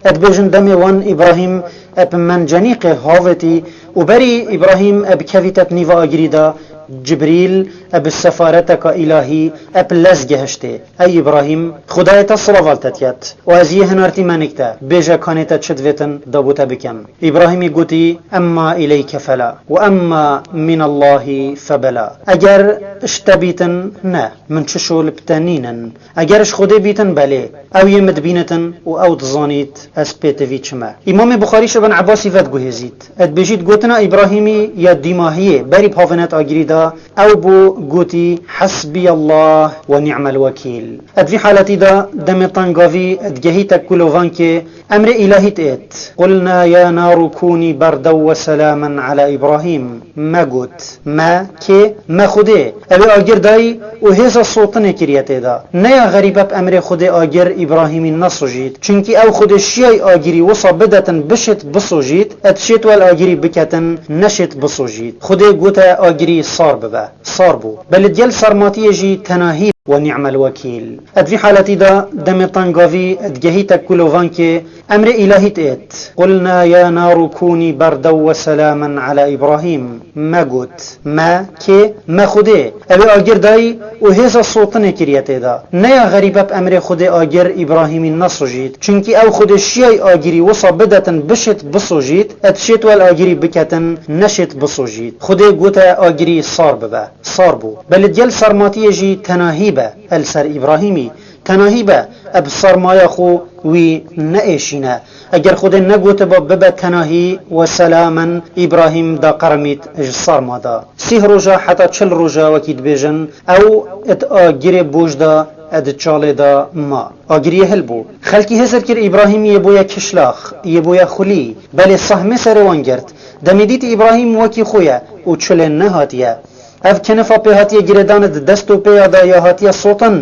ات بجن دم وان ابراهیم اب من جنیق هاوتی و بری ابراهیم اب کویتت نیوا اگریدا جبريل اب السفارتك الهي اب لزگهشته ای ابراهیم خدایت صلوات تیت و از یه هنارتی منکتا بیجا کانیت چدویتن دابوتا بکم ابراهیمی گوتی اما الیک فلا و اما من الله فبلا اگر اشتبیتن نه من چشو لبتنینن اگرش خودی بیتن بله او یمد بینتن و او دزانیت از پیتوی چما امام بخاری شبن عباسی ود گوهزید اد بجید گوتنا ابراهیمی یا دیماهیه بری پاونت آگریدا او بو گوتی حسبي الله ونعم الوكيل اد في حالتي دا دم طنقافي ادجهيتك كلوفان كي امر الهي تئت قلنا يا نار كوني بردا وسلاما على ابراهيم ما قلت ما كي ما خده ابي اجر داي وهذا الصوت نكريته دا نيا غريبه بامر خده اجر ابراهيم النصجيت چونكي او خده شيء اجري وصبدتن بشت بصوجيت اتشت والاجري بكتن نشت بصوجيت خده قوت اجري صار ببا صار بو بل ديال صرماتي يجي تناهي ونعم الوكيل. في حالتي دا دم طنقافي ادجهيت كلوفان كي امر الهي تيت قلنا يا نار كوني بردا وسلاما على ابراهيم ما قلت ما كي ما خده ابي اجر داي وهذا الصوتن كريته دا نيا غريبه بامر خده اجر ابراهيم النصجيت چونكي او خده شيء اجري وصبدتن بشت بصوجيت اتشت والاجري بكتن نشت بصوجيت خده قوتا اجري صار ببا صار بو بل ديال صرماتي يجي تناهي السر إبراهيمي تناهيبا أبصر ما يخو وي نأشينا أجر خود نقوت ببا تناهي وسلاما إبراهيم دا قرميت جصار ما دا سيه رجا حتى چل رجا وكيد بيجن أو ات آجر بوش دا اد چاله دا ما آگریه هل بو خلکی هزر کر ابراهیم یبویا کشلاخ یبویا خلی بله صحمه سر وانگرد دمیدیت ابراهیم وکی خویا و چله نهاتیه اف کنفا په هاتیه گردان دستو په یادا یا هاتیه صوتن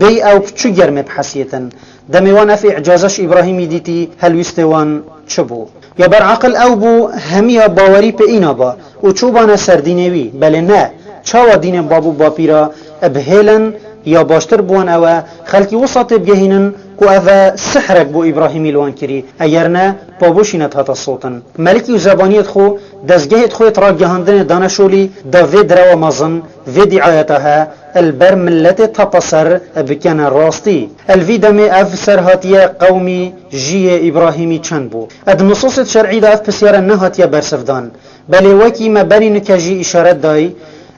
بی او چو گرمه بحسیتن دمیوان اف اعجازش ابراهیمی دیتی هلوستوان چبو یا بر عقل او بو همیا باوری په اینا با و چوبانه سردینوی بله نه چاوا دین بابو باپیرا ابهیلن یا باشتر بوان او خلکی وسط بگهینن کو او سحرک بو ابراهیمی لوان کری اگر نه بابوشینت هاتا صوتن ملکی و زبانیت خو دزگهت خویت را گهاندن دانشولی دا وید رو مازن وید عایتها البر ملت تپسر بکن راستی الوی دم اف سرهاتیه قومی جی ابراهیمی چند بو اد نصوص شرعی دا اف پسیار نهاتیه برسفدان بلی وکی مبرین کجی اشارت دای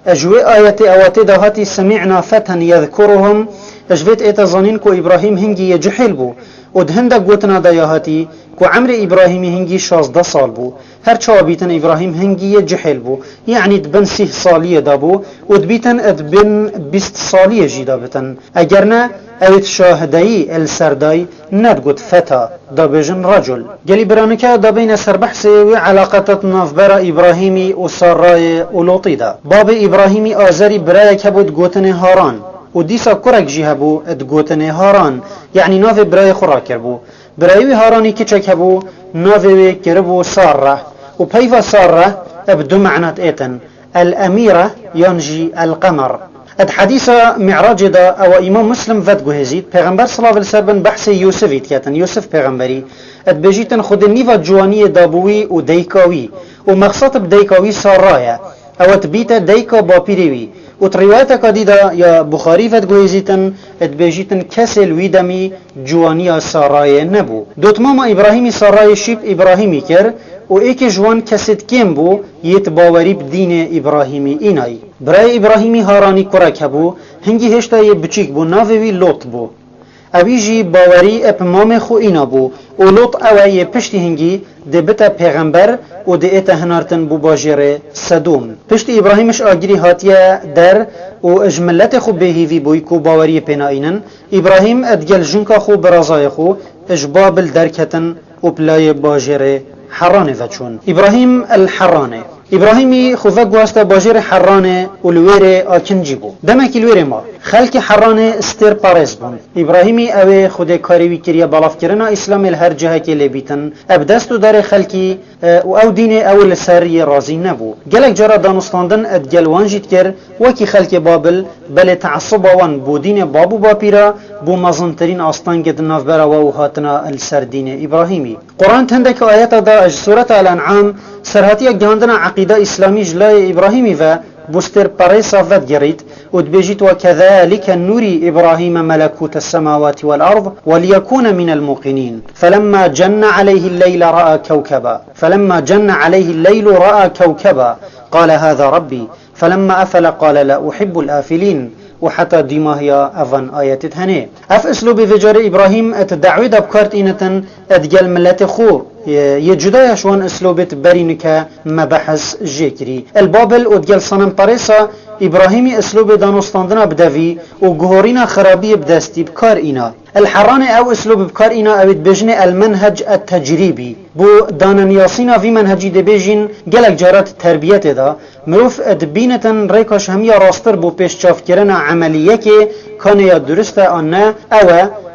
اجوی آیت اواتي دهاتي سمعنا فتى يذكرهم اجویت اتظانین کو ابراهیم هنگی جحل بو ودهنده گوتنا دایهاتی کو عمر ابراهیمی هنگی 16 سال بو هر چا بیتن ابراهیم هنگی جحل بو یعنی دبن 30 سالیه دابو ودبیتن ادبن 20 سالیه جیدا بتن اگر نه اویت شاهدایی السردای ندگوت فتا دابجن رجل گلی برانکه دابین سر بحث و علاقتت نافبر ابراهیمی و سارای ولوطی دا باب ابراهیمی آزری برای کبود گوتن هاران و دیسا کرک جی هبو اد گوتن هاران یعنی ناف برای خورا کربو برایوی هارانی که چک هبو ناوی کربو ساره و پیوا ساره ابدو معنات ایتن الاميرة ينجي القمر اد حديثة معراج دا او امام مسلم فد جهزيد پیغمبر صلى الله عليه وسلم بحث يوسف يتكاتن يوسف پیغمبري اد بجيتن خود نيفا جوانية دابوي و ديكاوي و مقصد بديكاوي سارايا او تبيت ديكا باپيريوي و رواية كديدا يا بخاري فد جهزيتن اد بجيتن كسل ويدمي جوانية سارايا نبو دوت ماما ابراهيمي سارايا شيب ابراهيمي كر و ایک جوان کسید کم بو یت باوری بدین ابراهیمی اینای برای ابراهیمی هارانی کرک بو هنگی هشتا یه بچیک بو ناوی لوط بو اوی جی باوری اپمام خو اینا بو و لوط اوی پشتی هنگی دبتا پیغمبر و دیتا هنارتن بو باجر صدوم پشتی ابراهیمش آگری هاتیه در و اجملت خو بهیوی بوی کو باوری پیناینن ابراهیم ادگل جنکا خو برازای خو اجبابل درکتن و پلای باجر حرانه فچون ابراهيم الحرانه ابراهيمي خوفق واسطه باجر حرانه ولويره اكنجي بو دمك الويره ما خلق حرانه استر باريس بون ابراهيمي اوي خود كاريوي كريا بالاف كرنا اسلام الهر جهه كي لبيتن ابدستو دار خلقي او دين او السري راضي نبو جلك جرا دانستاندن ادجل وانجيت كر وكي خلق بابل بل تعصبوان بو دين بابو بابيرا بو مزنترين استان قد نافبرا و هاتنا السردين ابراهيمي قران تندك ايات دا سوره الانعام سرهاتيه جاندنا عقيده اسلامي جلاي ابراهيمي و بوستر باريسا فد جريت ودبجيت وكذلك نري إبراهيم ملكوت السماوات والأرض وليكون من الموقنين فلما جن عليه الليل رأى كوكبا قال هذا ربي فلما أفل قال لا أحب الآفلين وحتى ديماهيا أفن آيات هني أف أسلوب فجار إبراهيم أتدعوي دبكارت إنتن أدجل ملت خو يجدا شوان أسلوبت برينك مبحث جيكري البابل أدجل صنم باريسا إبراهيمي أسلوب دانستاندنا بدفي وجهورنا خرابية بدستي بكار إنا الحرانة أو أسلوب بكار إنا أو بجنة المنهج التجريبي بو دانانياسينا في منهجي دبيجين جلك جارات التربية دا مروف أدبينة ريكاش همية راستر بو بيشتشاف كرنا عملية كي كان يدرستا أنا أو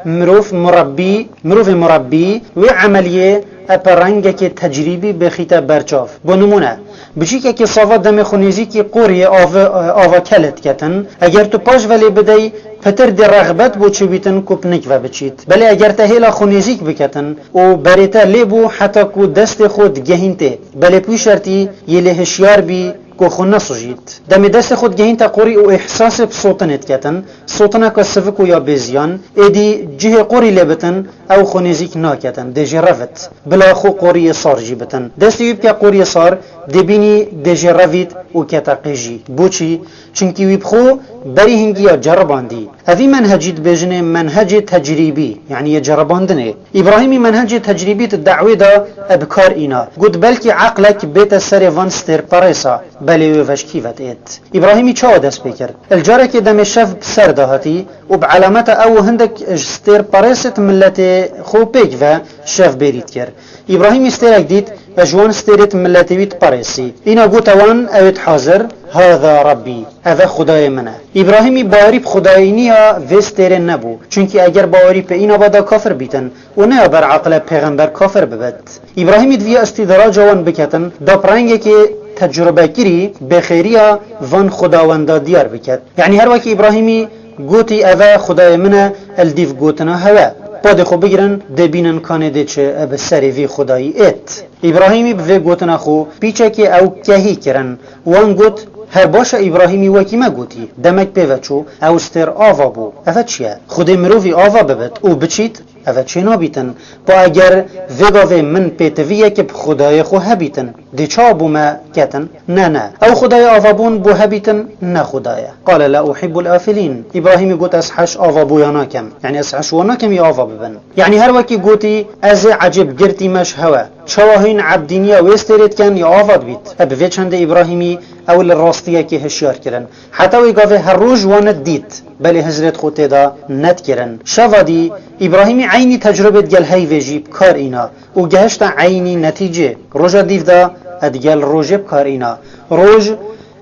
مروف مربي وعملية أبرنجك تجريبي بخيتا برچاف بنمونه بچی که صافا دم خونیزی که قوری آوا کلت کتن اگر تو پاش ولی بدی پتر دی رغبت بو چی بیتن کوپنیک و بچیت بله اگر تهیلا خونیزیک بکتن و بریتا لیبو حتی کو دست خود گهینته بله پوی شرطی یلی هشیار بی کو خو نسوجید دم دست خود گهین تا قوری او احساس بصوتنت کتن صوتنا که سفکو یا بزیان ایدی جه قوری لبتن او خونیزیک ناکتن دی جرفت بلا خو قوری صار جیبتن دستی ویب که قوری صار دبینی دی جرفت و کتاقیجی بوچی چونکی ویب خو بری هنگیا جرباندی اوی منهجید بجنه منهج تجریبی یعنی جرباندنه ابراهیمی منهج تجریبی دعوی دا ابکار اینا گود بلکی عقلک بیت سر وانستر پریسا بلی وفش کیفت ایت ابراهیمی چه دست بکر الجاره که دم شف سر دهاتی و بعلامت او هندک استر پریست ملت خو پیک و شف برید کر ابراهیمی استرک دید اجوان استرت ملتویت پریسی اینا گوتوان اوید حاضر هذا ربی اوه خدای منه ابراهیمی باوری به خدایینیا وستر نبو چونکی اگر باوری به اینا بادا کافر بیتن و نه بر عقل پیغمبر کافر ببد ابراهیمی دوی استدراج وان بکتن دا پرنگه که تجربه کری بخیریا وان خداوندا دیار بکت یعنی هر وقت ابراهیمی گوتی اوه خدای منه الدیف گوتنا هوا پاد خو بگیرن دبینن کانه ده چه اب سری وی خدایی ایت ابراهیمی به گوتنا خو پیچه که او کهی کرن وان گوت هر باشه ابراهیمی وکی ما گوتی دمک پیوچو او استر آوا بو افا چیه خود مروفی آوا ببت او بچید افا چه نابیتن با اگر وگاوه من پیتویه که خدای خو هبیتن دی چا بو ما کتن نه او خدای آوا بون بو هبیتن نه خدای قال لا احب الافلین ابراهیمی گوت از حش آوا بو یا ناکم یعنی از حش و ناکم یا آوا ببن یعنی هر وکی گوتی از عجب گرتی مش هوا چواهین عبدینیا وسترید کن یا آواد بیت اب وی چند ابراهیمی اول راستیه که هشیار کرن حتی وی گاوه هر روز واند دید بلی حضرت خود دا ند کرن شوادی ابراهیمی عینی تجربه گل هی ویجیب کار اینا و گهشت عینی نتیجه روژا دیو دا ادگل روژب کار اینا روژ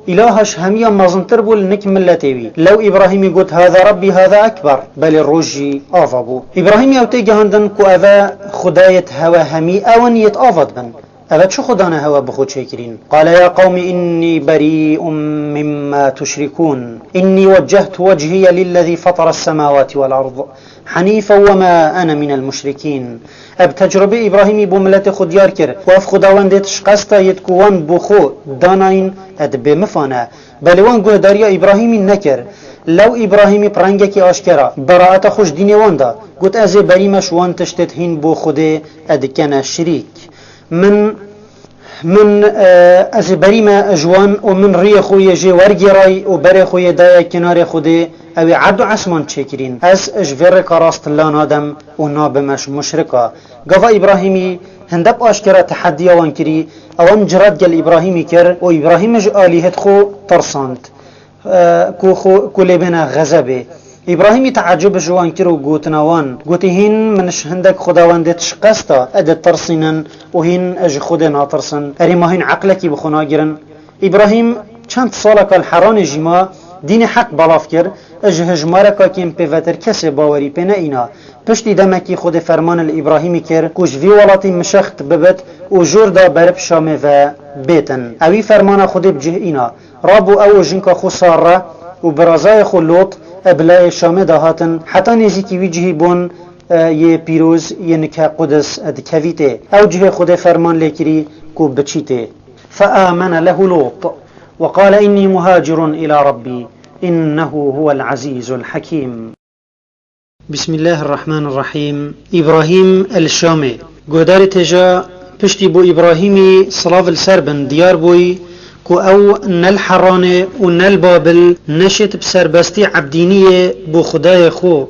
إلهش هميا مزنتر بول نك ملتوي لو إبراهيم قلت هذا ربي هذا أكبر بل الرجي آفابو إبراهيم يوتي جهندن كو أذا خداية هوا همي أون يتآفض بن أذا شو خدانا هوا بخود شاكرين قال يا قوم إني بريء مما تشركون إني وجهت وجهي للذي فطر السماوات والأرض حنيفا وما أنا من المشركين اب تجربه ابراهیمی بو ملت خود یار کرد و اف خداوند تشقستا یتکوان بو خو داناین اد بمفانه بل وان گهداریا ابراهیمی نکر لو ابراهیمی پرنگه کی آشکرا براءت خوش دینی واندا گوت از بریمش وان تشتت هین بو خود اد کنه شریک من از بریم اجوان و من ری خوی جی ورگی رای و بر خوی دای کنار خوده او عبد و عثمان چکرین از اجور کاراست لان آدم و نابمش مشرکا گفا ابراهیمی هندب آشکرا تحدی وان کری اوان جراد گل ابراهیمی کر و ابراهیمش آلیهت خو ترساند کو لبنا غزبه ابراهیمی تعجب جوان کرو گوتناوان گوتی هین منش هندک خداوندت شقستا اد ترسینن و هین اج خود ناترسن اری ما هین عقلکی بخونا گرن ابراهیم چند سالک الحران جیما دین حق بلاف کر اج هجمارکا کم پیوتر کسی باوری پینا اینا پشتی دمکی خود فرمان الابراهیمی کر کش وی ولاتی مشخت ببت و جور دا برب شامه و بیتن اوی فرمان خود بجه اینا رابو او جنکا خو ساره و برازای خو لوط ابلای شامه دهاتن حتی نزیکی ویجهی بون یه پیروز یه نکه قدس ادکویته او جه خود فرمان لیکری کو بچیته فآمن له لوط وقال إني مهاجر إلى ربي إنه هو العزيز الحكيم بسم الله الرحمن الرحيم إبراهيم الشامي قدار تجا پشتی بو إبراهيمي صلاف السربن ديار بوي كو او نل حرانه و نل بابل نشت بسربستی عبدینیه بو خدای خو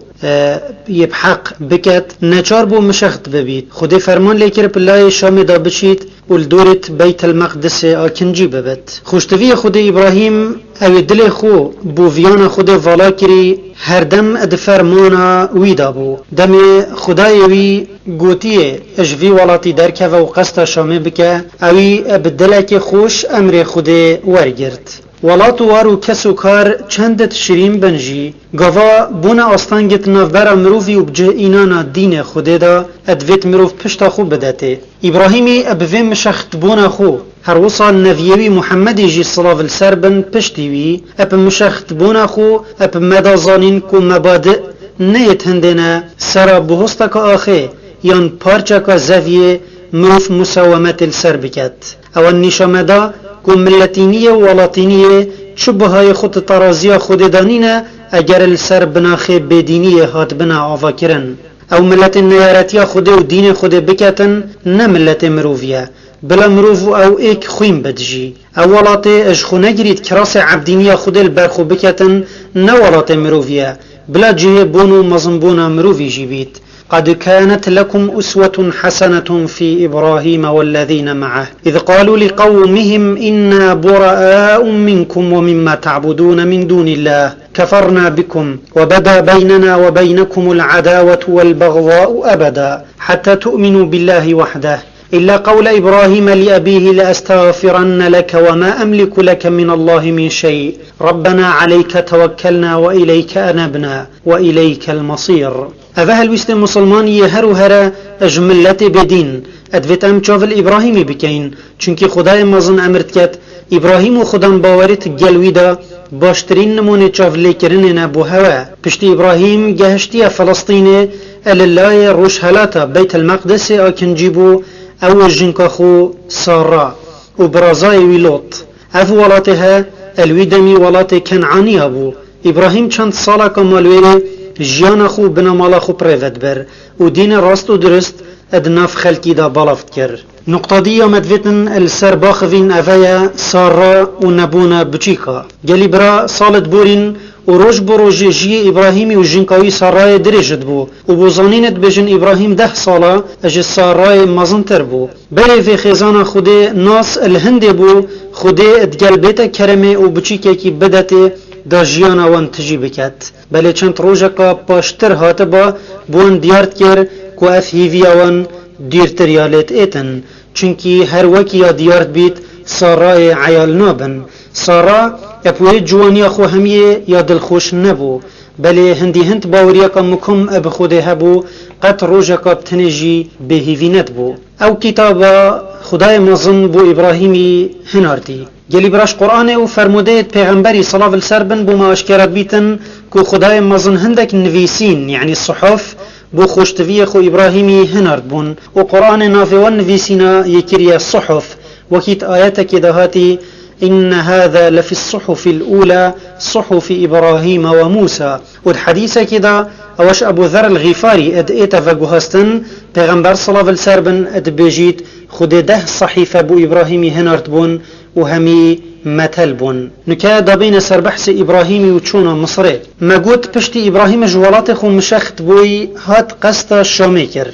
يبحق بكت نچار بو مشخت ببيت خدي فرمان ليكر بلاي شام دا بشيت ولدورت بيت المقدس آکنجي ببت خوشتوی خدي إبراهيم او دل خو بو ویانا خدي والا كري هر دم اد فرمانا ويدا بو دم خدای وی گوتیه اجوی ولاتی درکه و قصد شامه بکه اوی بدلک خوش امر خدي ورگرد ولاتو وارو کسو کار چندت شیرین بنجی گوا بونا آستانگت نافبرا مروفی و بجه اینانا دین خوده دا ادویت مروف پشتا خوب بدته ابراهیمی ابوی مشخت بونا خو هر وصال نفيوي محمد جي صلاة السربن پشتیوی اپ مشخت بونا خو اپ مدازانین کو مبادئ نیت هندنا سرا بهستك آخه یان پارچاکا زویه مروف مساومت السر بکت او النشامدا کو ملتینیه و ولاتینیه چو بهای خود ترازیا خود دانینه اگر السر بناخه بدینیه هات بنا آوا کرن او ملت نیارتیا خود و دین خود بکتن نه ملت مروفیه بلا مروف او ایک خویم بدجی اولات اجخو نگرید کراس عبدینیه خود البرخو بکتن نه ولات مروفیه بلا جه بونو مزنبونا مروفي جيبيت قد كانت لكم أسوة حسنة في إبراهيم والذين معه إذ قالوا لقومهم إنا براء منكم ومما تعبدون من دون الله كفرنا بكم وبدا بيننا وبينكم العداوة والبغضاء أبدا حتى تؤمنوا بالله وحده إلا قول إبراهيم لأبيه لأستغفرن لك وما أملك لك من الله من شيء ربنا عليك توكلنا وإليك أنبنا وإليك المصير أفها الوست مسلمان يهرو هرا أجملت بدين أدفت أم شاف إبراهيمي بكين چونكي خداي مازن أمرت كت إبراهيم و خدان باورت جلويدا باشترين نمونه شاف لكرنن أبو هوا پشت إبراهيم جهشتيا فلسطين أللاي روش هلاتا بيت المقدس أكن جيبو او جنكا خو سارا و برازاي ويلوت اف ولاتها الويدمي ولات كنعاني ابو ابراهيم چند سالا كمالويري جيانا خو بنا مالا خو پريفت بر و دين راست و درست ادناف خلقي دا بالافت كر نقطة دي مدفتن السر باخفين افايا سارا و نبونا بچيكا جالي برا صالت بورين و روش بروج جي إبراهيمي و جنكاوي ساراي درجت بو و بوزانينت بجن إبراهيم 10 سالا اج ساراي مزنتر بو بلي في خزانة خودي ناس الهند بو خودي اتقل بيتا كرمي و بچيكي كي بدتي دا جيانا وان تجي بكت بلي چند روجكا پاشتر هاتبا بوان ديارت كر كو اف هيفيا وان ديرتر يالت ايتن چونكي هر وكي يا ديارت بيت ساراي عيال نابن سارا اپوی جوانی خو همیه یا دلخوش نبو بله هندی هند باوریا که مکم اب خوده هبو قط روژا که بتنجی بهیوینت بو او کتابا خدای مظن بو ابراهیمی هناردی گلی براش قرآن و فرموده پیغمبری صلاة السربن بو ما اشکرت بیتن که خدای مظن هندک نویسین یعنی الصحف بو خوشتوی خو ابراهیمی هنارد بون و قرآن نافوان نویسینا یکری الصحف وكيت آياتك دهاتي إن هذا لفي الصحف الأولى صحف إبراهيم وموسى والحديث كده أوش أبو ذر الغفاري أد إيتا فقهستن پیغمبر صلى الله عليه وسلم أد بيجيت خد 10 صحيفة بو إبراهيمي هنارت بون وهمي مثل بون نكا دابين سر بحث إبراهيمي وچونا مصري ما قلت پشتي إبراهيم جوالات خو مشخت بوي هات قستا شاميكر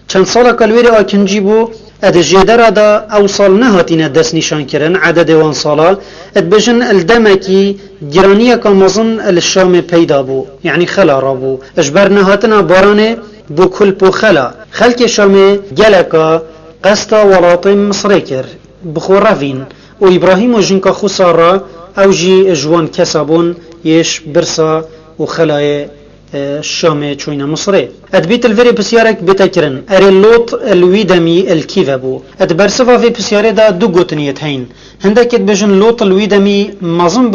چند سالا كالويري آكنجي بو اد جدر دا اوصال نهاتين دس نشان كرن عدد وان صالا اد بجن الدمكي جرانية كمظن الشام پیدا بو يعني خلا رابو اجبر نهاتنا بارانه بو كل بو خلا خلق شام جلكا قستا ولاطين مصري كر بخورافين و ابراهيم و جنكا خسارا او جي جوان كسابون يش برسا و خلاي الشام چوينا مصري ادبيت الفري بسيارك بتكرن اري اللوط الويدمي الكيفابو ادبرسفا في بسياري دا دو قوتنيت هين هندك بجن لوط الويدمي مظن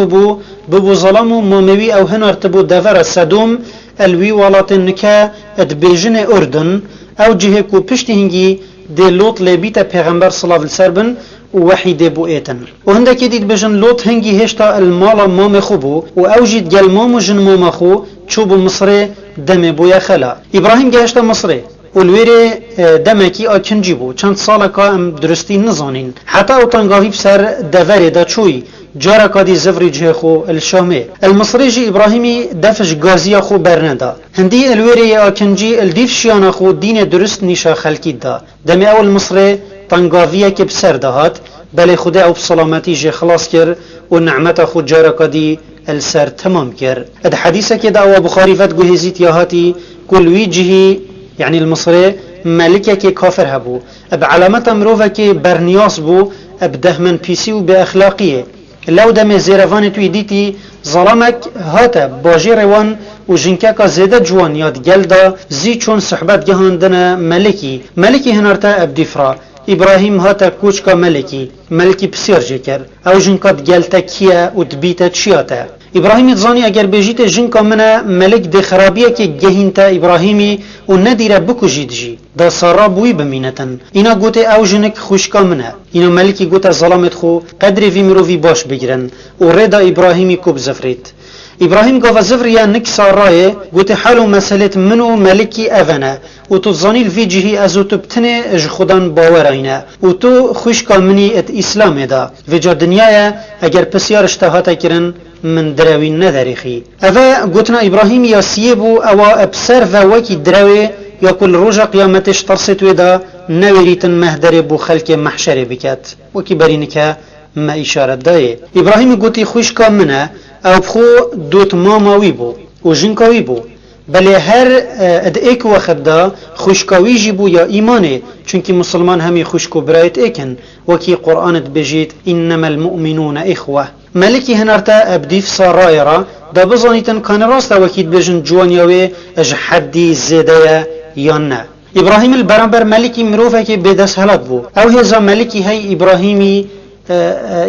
ببو ظلامو موموي او هن ارتبو دافر السدوم الوي ولاتن نكا ادبجن اردن او جهكو پشت هنگي دي لوط لبيتا پیغمبر صلى الله عليه وسلم وحيد بو ايتن وهندك ديد بجن لوط هنگي هشتا المالا مام خوبو واوجد جل مام جن مام خو چوب مصري دم بويا خلا ابراهيم گشت مصري والويري دمكي اكنجي بو چند سالا کا ام درستی نزانين حتى اوتنگاهي بسر دوري دا چوي جارا كادي زفري جهخو الشامي المصري جي ابراهيمي دفش غازيا خو برندا هندي الويري اكنجي الديف شيانا خو دين درست نشا خلقي دا دم اول مصري طنگاويا كي بسر دهات بل خدا او بسلامتي جي خلاص كر ونعمت خو جارا كادي السر تمام كر اد حديثه كده او بخاري فت جهزيت ياهاتي كل وجهي يعني المصري ملكه كي كافر هبو اب علامه مروفه كي برنياس بو اب دهمن بيسي وباخلاقيه لو دم زيرفان تو ديتي ظلمك هاتا باجي روان وجنكاكا زيادة جوان ياد جلدا زي چون صحبت جهاندنا ملكي هنارتا اب دفرا ابراهیم هاتا کوچ کا ملکی بسیار جکر او جنکات گلتا کیا و دبیتا چیاتا ابراهیمی زانی اگر بجیت جنکا منا ملک ده خرابیه که گهینتا ابراهیمی و ندیره بکجید جی دا سارا بوی بمینتن اینا گوته او جنک خوشکا منه اینا ملکی گوته ظلامت خو قدر وی مروی باش بگیرن و ردا ابراهیمی کوب زفرید ابراهیم گفت زفریا نک سارای گوته حالو مسئلت منو ملکی اونا و تو زانیل وی جهی ازو تو بتنه اج خودان باورینه و تو خوشکا منی ات اسلام دا و جا دنیای اگر پسیار اشتهاتا کرن من دراوین ندارخی اوه گوتنا ابراهیم یا سیبو اوه ابسر و وکی دراوی یا کل روژا قیامتش ترسط ودا نوریتن مهدر بو خلق محشر بکت وکی برینکه ما اشارت دایه ابراهیم گوتی خوشکا منه او بخو دوت ماماوی بو و جنکاوی بو بله هر اد ایک وقت دا خوشکاوی جیبو یا ایمانه چونکی مسلمان همی خوشکو برایت ایکن وکی قرآنت بجید انما المؤمنون اخوه ملکی هنرتا ابدیف سارای را دا بزانیتن کان راست وکید بجن جوانیاوی اج حدی زیده یا نه ابراهیم البرابر ملکی مروفه که بدست هلاک بو او هزا ملکی های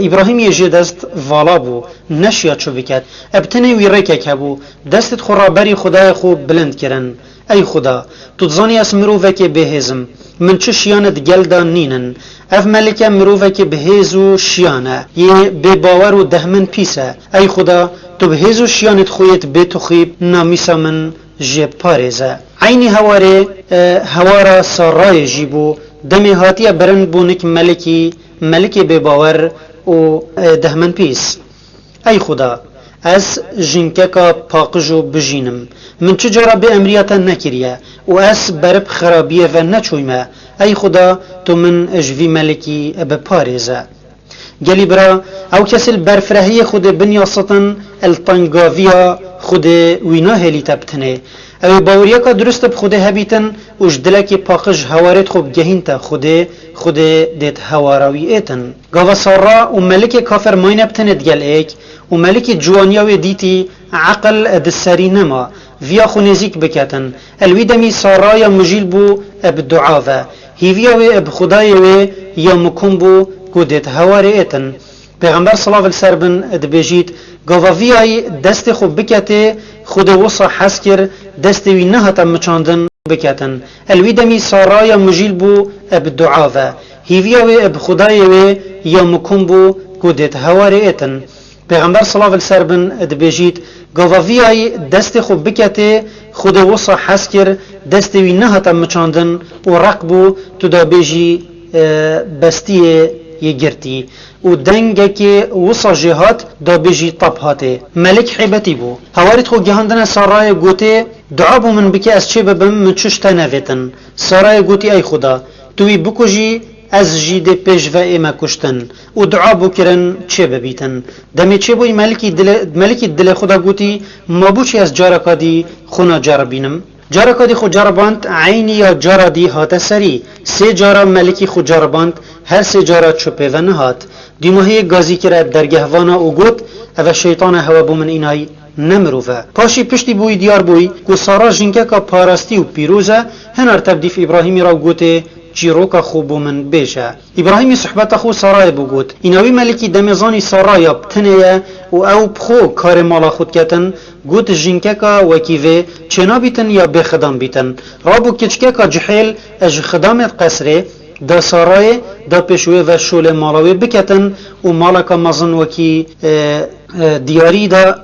ابراهیمی جدست والا بو نشیا چو بکد ابتنی وی رکک بو دستت خرابری خدای خوب بلند کرن ای خدا تو تزانی اس مروفه که بهزم من چه شیانت گلدان نینن اف ملکه مروفه که بهزو شیانه یه به باور و دهمن پیسه ای خدا تو بهزو شیانت خویت به تو خیب نامیسا من جب پارزه عینی هوارا سارای جیبو دمی هاتیه برند بونک ملکی به باور و دهمن پیس ای خدا از جنککا پاقجو بجینم من چجارا به امریاتا نکریه و از برب خرابیه و نچویمه ای خدا تو من اجوی ملکی بپارزه گلی برا او کسی برفرهی خود بنیاستن الطنگاویا خود وینا هلی تبتنه او باوریا که درست بخود هبیتن وش دلکی پاقش هوارت خوب گهین تا خود دیت هواراوی ایتن گاوا سارا و ملک کافر ماین بتند گل ایک و ملک جوانیاوی دیتی عقل دسری نما ویا خو نزیک بکتن الوی دمی سارا یا مجیل بو اب دعاوه هیویاوی اب خدایوی یا مکم بو گودت هواری ایتن پیغمبر صلی الله علیه وسلم ادبیجید گاواویای دست خوب بکته خود وصا حس کر دست وی نهتا مچاندن بکتن الوی دمی سارا یا مجیل بو اب دعاوه هیویاوی اب خدایوی یا مکم بو گودت هواری ایتن پیغمبر صلی الله علیه وسلم ادبیجید گاواویای دست خوب بکته خود وصا حس کر دست وی نهتا مچاندن و رقبو تو دا بیجی بستیه یگرتی و دنگه که وصا جهات دا بیجی طب هاته ملک حیبتی بو هوارت خو گهاندن سارای گوته دعا بو من بکی از چه ببم من چشتا نویتن سارای گوتی ای خدا توی بکجی از جید پیش و ایما کشتن و دعا بو کرن چه ببیتن دمی چه بوی ملکی دل خدا گوتی ما بو چی از جارکا دی خونا جاربینم جارکا دی خود جارباند عینی یا جارا دی هات سری سه جارا ملکی خود جارباند هر سه جارا چوپه و نهات دیماهی گازی کرد درگهوانا او گوت او شیطان هوا بو من اینای نمروفه پاشی پشتی بوی دیار بوی که سارا جنکه که پارستی و پیروزه هنر تبدیف ابراهیمی را گوته جیروکا خوب من بیشه ابراهیمی صحبت خو سارای بگوت ایناوی ملکی دمزانی سارای بتنه و او بخو کار مالا خود کتن گوت جنکه که وکیوه چنا بیتن یا بخدام بیتن رابو کچکه که جحیل اج خدامت قصره دا سارای دا پشوه و شول مالاوی بکتن و مالا که مزن وکی دیاری دا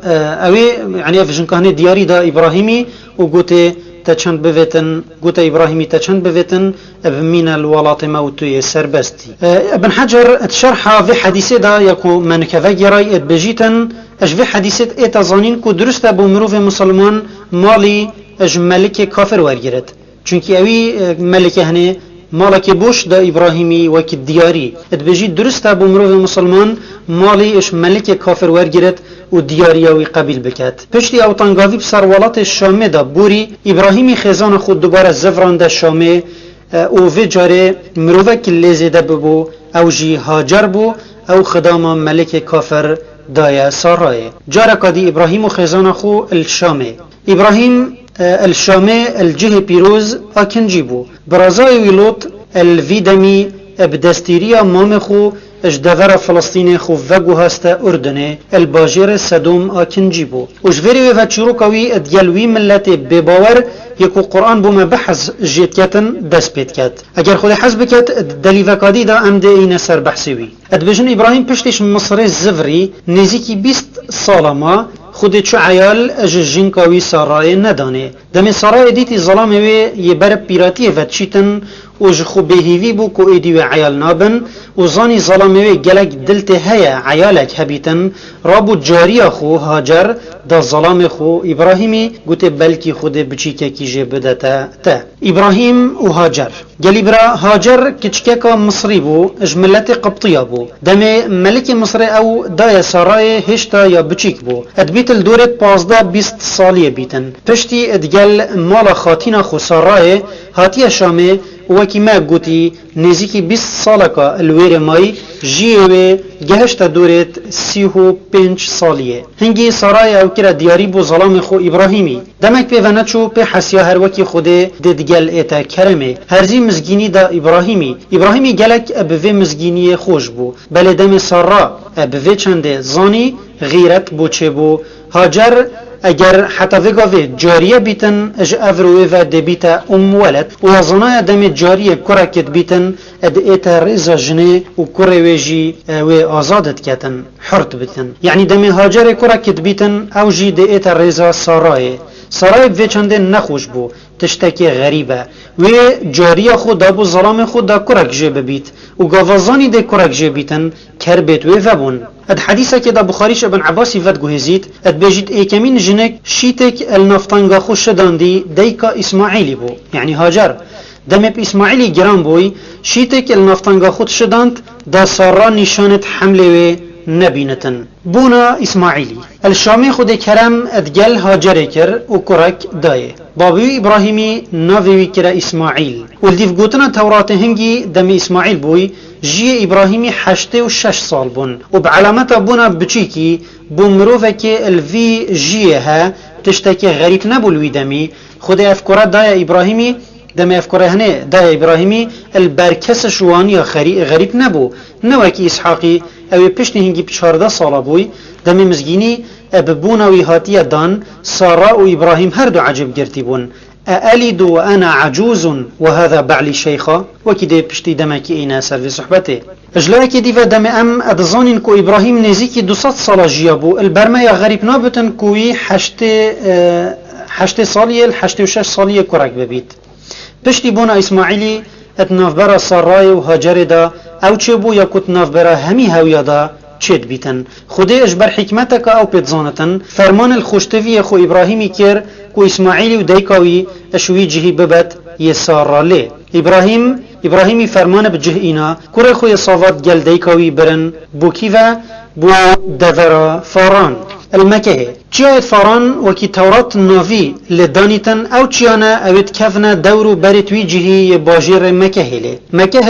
اوی یعنی افجنکانه دیاری دا ابراهیمی و گوته تچند بویتن گوته ابراهیمی تچند بویتن من الولات موتوی سربستی ابن حجر اتشرحا في حدیثه دا یکو منکوه گرای ات بجیتن اش في حدیثه ات ازانین کو درست ابو مروف مسلمان مالی اج ملک کافر ورگرد چونکی اوی ملک هنه مالک بوش دا ابراهیمی وکی دیاری ات بجید درست ابو مروف مسلمان مالی اش ملک کافر ورگرد و دیاریاوی قبیل بکد پشتی او تنگاوی بسر ولات شامه دا بوری ابراهیمی خیزان خود دوباره زفران دا شامه او وی جاره مروفه کلی زیده ببو او جی هاجر بو او خدام ملک کافر دایا سارای جاره کدی ابراهیم و خیزان خو الشامه ابراهیم الشامه الجه پیروز اکنجی بو برازای ویلوت الویدمی بدستيريا مامخو اجدفر فلسطين خو وگو هستا اردنه الباجر سدوم آکنجی بو وجوری و چروکوی ادگلوی ملت بباور یکو قرآن بوم بحث جیت کتن دست پید کت اگر خود حزب کت دلیوکادی دا امده این سر بحثوی ادبجن ابراهیم پشتش مصر زفری نزیکی 20 سال ما خود چو عیال اججین کاوی سارای ندانه دم سارای دیتی ظلامه یه بر پیراتی و چیتن و جخو بهیوی بو کو ایدی و عیال نابن و زانی ظلامه گلک دلت هیا عیالک هبیتن رابو جاریا خو هاجر دا ظلام خو ابراهیمی گوته بلکی خود بچیکه کیجه بدتا تا ابراهیم و هاجر گلی برا هاجر کچکه مصری بو اجملت قبطیه بو دم ملک مصر او دای سارای هشتا یا بچیک بو ادبیت الدورت 15-20 سالیه بیتن پشتی ادگل مال خاتینا خو سارای هاتیه شامه وکی ما گوتی نزیکی 20 سالکا الویر مای جیوه گهشت دورت 35 سالیه هنگی سارای او کرا دیاری بو ظلام خو ابراهیمی دمک پی ونچو پی حسیا هر وکی خوده ددگل ایتا کرمه هرزی مزگینی دا ابراهیمی گلک ابوه مزگینی خوش بو بله دم سارا ابوه چنده زانی غیرت بو چه بو هاجر اگر حتی وگاوه جاریه بیتن اج افروه و دبیتا ولد و زنای دم جاریه کرکت بیتن اد ایتا رزا جنه و کرویجی و آزادت کتن حرت بیتن یعنی دم هاجر کرکت بیتن او جی د ایتا رزا سارای و چنده نخوش بو تشتکی غریبه و جاریه خود دابو ظلام خود دا کرک جه ببیت و گاوازانی ده کرک جه بیتن کر بیت و وبون اد حدیثه که دا بخاریش ابن عباسی ود گوهزید اد بجید ایکمین جنک شیتک النفتنگا خوش داندی دیکا اسماعیلی بو یعنی هاجر دمپ اسماعیلی گران بوی شیتک النفتنگا خود شداند دا سارا نشانت حمله و نبینتن بونا اسماعیلی الشامی خود کرم ادگل هاجر کر و کرک دایه بابی ابراهیمی ناوی کرا اسماعیل و الدیف گوتنا تورات هنگی دم اسماعیل بوی جی ابراهیمی 86 سال بون و بعلامت بونا بچیکی بو مروفه که الوی جیه ها تشتکی غریب نبولوی دمی خود افکارات دای ابراهیمی دم افکاره هنه دای ابراهیمی البرکس شوانی غریب نبو نوکی اسحاقی او پشت هنگی 14 ساله بوی دم مزگینی اببوناوی هاتیه دان سارا و ابراهیم هر دو عجب گرتی بون أألد وأنا عجوز وهذا بعلي شيخا وكده بشتي دمكي إينا سر في صحبته اجلاكي ديفا دم أم أدزانين كو إبراهيم نزيكي 200 صالة جيابو البرمية غريب نابتن كوي حشت صالية الحشت 6 صالية كورك ببيت بشتي بونا إسماعيلي اتنافبرا ساراي وهاجر دا او چبو یا کت نافبرا همی هویا دا چید بیتن خودی اجبر حکمتک او پیدزانتن فرمان الخوشتوی خو ابراهیمی کر کو اسماعیلی و دیکاوی اشوی جهی ببت یسارا لی ابراهیمی فرمان بجه اینا کره خو یصافات گل دیکاوی برن بوکی و بو دورا فاران المكه چیایت فاران وکی تورات ناوی لدانیتن او چیانه اوید کفنه دورو برتوی جهی باجیر مكه لی مكه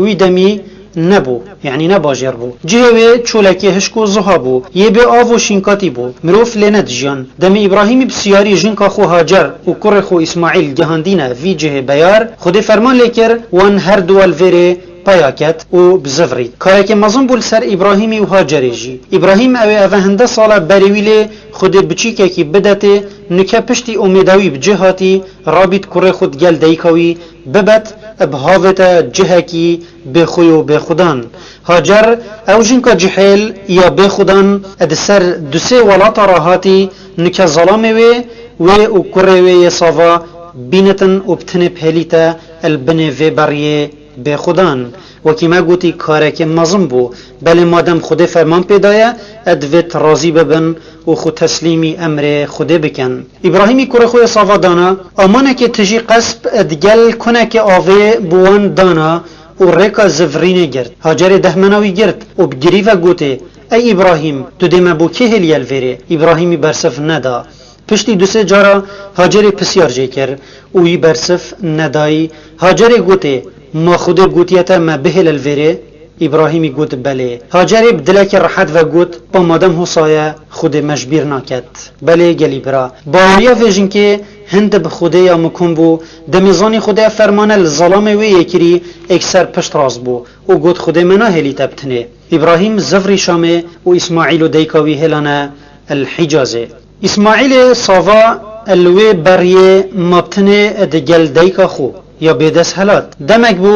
وی دمی نبو يعني نباجر بو جهوه چولکی هشکو زها بو یه به آو و شینکاتی بو مروف لند جیان دم ابراهیمی بسیاری جنکا خو هاجر و کر خو اسماعیل گهاندینه وی جه بیار خود فرمان لیکر وان هر دوال وره پایاکت و بزفرید کاری که مزون بول سر ابراهیمی و هاجری جی ابراهیم اوه هنده ساله بریویل خود بچیکه کی بدته نکه پشتی امیداوی بجهاتی رابط کره خود گل دیکاوی ببت بهاوت جهکی بخوی به خودان هاجر او جنکا جحیل یا به خودان ادسر دوسه ولات راهاتی نکه ظلامه و او کره و صافا بینتن و بتنه پهلیتا البنه و بریه به خودان وکی ما گوتی کاره که مزم بو بله مادم خود فرمان پیدایه ادویت راضی ببن و خود تسلیمی امر خود بکن ابراهیمی کره خوی صافا دانا امانه که تجی قصب ادگل کنه که آوه بوان دانا و ریکا زفرینه گرد هاجر دهمناوی گرد و بگری و گوته ای ابراهیم تو دیمه بو که هلیل ویره ابراهیمی برسف ندا پشتی دوسه جارا هاجر پسیار جه کر اوی برسف ندایی هاجر گوته ما خود گوتیتا ما بهل الویره ابراهیمی گوت بله هاجر بدلک راحت و گوت با مادم حسایه خود مجبیر نکد بله گلی برا باوریا فیجن که هند بخودیا مکن بو دمیزانی خودیا فرمانه لظلام وی یکری اکسر پشت راز بو و گوت خودی منا هلی تبتنه ابراهیم زفری شامه و اسماعیل دیکاوی هلانه الحجازه اسماعیل صافا الوی بریه مبتنه دگل دیکا خو یا بیدس هلات دمک بو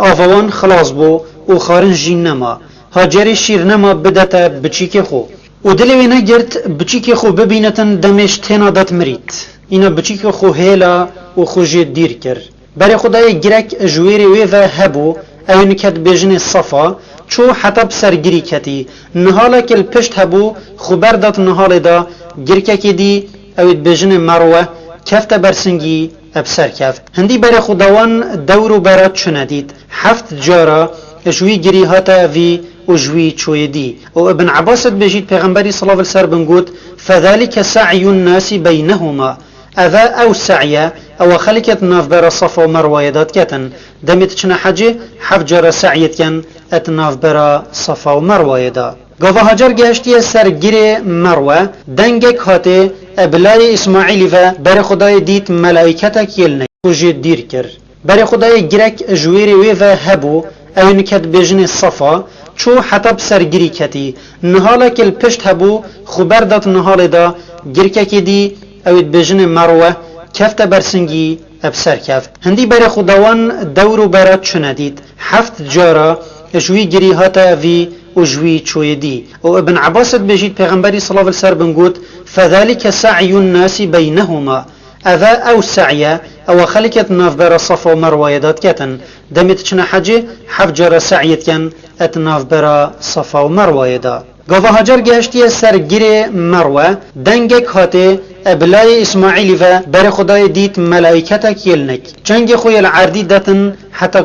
آفوان خلاص بو و خارن جین نما هاجر شیر نما بدتا بچیک خو و دلوی نگرد بچیک خو ببینتن دمش تینا دات مرید اینا بچیک خو هیلا و خوشی دیر کر برای خدای گرک جویری وی و هبو این کت بجن صفا چو حتی بسرگیری کتی نهالا کل پشت هبو خبر دات نهال دا گرککی دی اوید بجن مروه کفت برسنگی ابسر کفت هندی برای خداوان دورو برات چندید 7 جارا جوی گری هاتا وی و جوی چوی دی و ابن عباس بجید پیغمبری صلی الله علیه وسلم گوت فذلك سعی الناس بینهما اذا او سعیه او خلقت ناف برا صفا و مروه داد کتن دمیت چنه حجه 7 جارا سعیت کن ات ناف برا صفا و مروه دا گاوا هاجر گشتی سرگیر مروه دنگک هاته ابلای اسماعیلی و بر خدای دیت ملائکتا کیل نکوژی دیر کر بر خدای گرک جویری وی و هبو این کت بجن صفا چو حتی بسرگیری کتی نهالا کل پشت هبو خبر دات نهال دا گرککی دی اوید بجن مروه کفت برسنگی ابسر کفت هندی بر خداوان دورو برات چندید 7 جارا جوی گری هاتا وی و جوی چوی دی و ابن عباس بجید پیغمبری صلی الله علیه وسلم گوت فذلك سعی الناس بینهما اذا او سعیه او خلقت ناف برا صفا و مروه داد کتن دمیت چنه حجه 7 جارا سعیت کن ات ناف برا صفا و مروه دا گاوا هاجر گشتی سرگیر مروه دنگک هاته ابلای اسماعیلی و بر خدای دیت ملائکتا کیلنک چنگ خوی العردی دتن حتی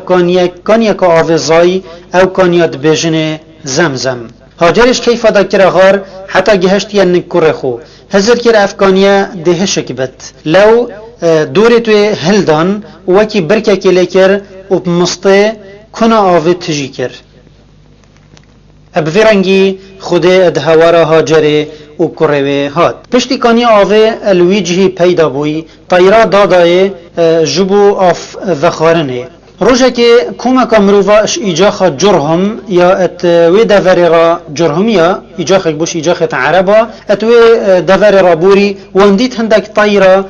کانیک آوزای او کانیات بجن زمزم هاجرش کیف دا کرا غار حتی گهشتی انک کره خو هزر کر افکانیا دهشک بت لو دوری توی هلدان وکی برکه کلی کر و بمسته کنا آوه تجی کر ابفرنگی خود ادهوارا هاجره و کروه هات پشتی کانی آوه الویجهی پیدا بوی طیرا دادای جبو آف وخارنه روزه که کمک مروفاش ایجاخ جرهم یا ات وی دفر را جرهمیا ایجاخ بوش ایجاخ عربا ات وی دفر را بوری واندیت هندک طیرا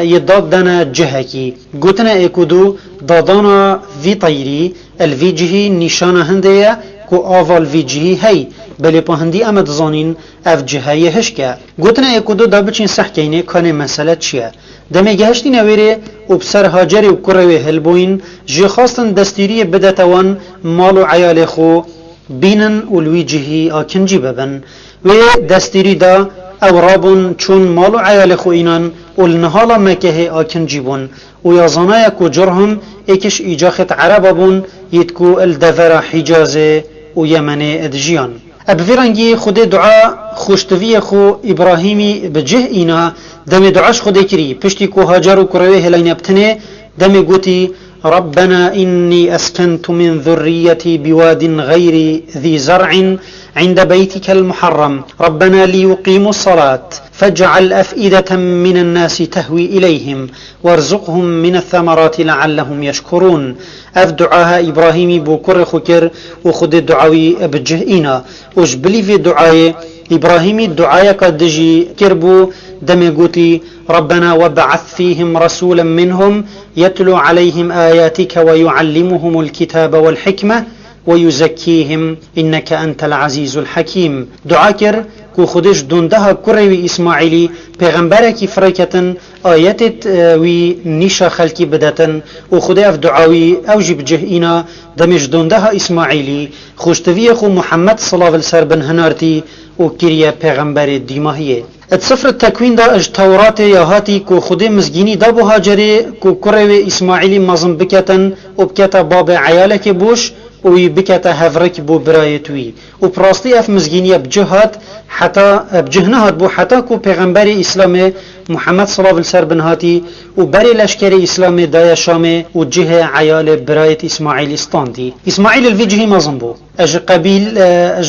یداد دنا جهکی گوتنا اکودو دادانا وی طیری الویجهی نشانه هنده کو آوال ویجهی هی بلی پا هندی امد زانین اف جهی هشکه گوتنا اکودو دا بچین سحکینه کانه مسئله چیه دمی گهشتی نویره و بسر هاجری و کروی هلبوین جی خواستن دستیری بدتوان مال و عیال خو بینن و الویجهی آکنجی ببن و دستیری دا او رابون چون مال و عیال خو اینان و النهالا مکه آکنجی بون و یازانای کو جرهم ایکش ایجاخت عرب بون یدکو الدفر حجاز و یمن ادجیان ابفرنگی خود دعا خوشتوی خو ابراهیمی بجه اینا دم دعاش خود کری پشتی کو هاجر و کروی هلین ابتنه دم گوتی ربنا إني أسكنت من ذريتي بواد غير ذي زرع عند بيتك المحرم ربنا ليقيموا الصلاة فاجعل أفئدة من الناس تهوي إليهم وارزقهم من الثمرات لعلهم يشكرون أفدعاها إبراهيم بوكر خكر وخد الدعاوي بجهئنا وجبلي في دعاي إبراهيم الدعاية قد جي كربو دم قوتي ربنا وابعث فيهم رسولا منهم يتلو عليهم آياتك ويعلمهم الكتاب والحكمة ويزكيهم إنك أنت العزيز الحكيم دعاكر كو خودش دوندها كروي إسماعيلي پیغمبرك فريكتن آيات وي نيشا خلقي بدتن وخده اف دعاوي اوجب جهئنا دمش دوندها إسماعيلي خوشتوي خو محمد صلى الله عليه وسلم هنارتي وكريا پیغمبر ديماهيه سفر التكوين دا اج تورات ياهاتي كو خده مزگيني دا بو هاجري كو كروي إسماعيلي مازم بكتن وبكتا باب عيالك بوش وی بکت هفرک بو برایتوی و پراستی اف مزگینی بجهات حتی بجهنهات بو حتی کو پیغمبر اسلام محمد صلی الله علیه و هاتی و بری لشکر اسلام دای شام و جه عیال برایت اسماعیل استاندی اسماعیل الوجهی مازن بو اج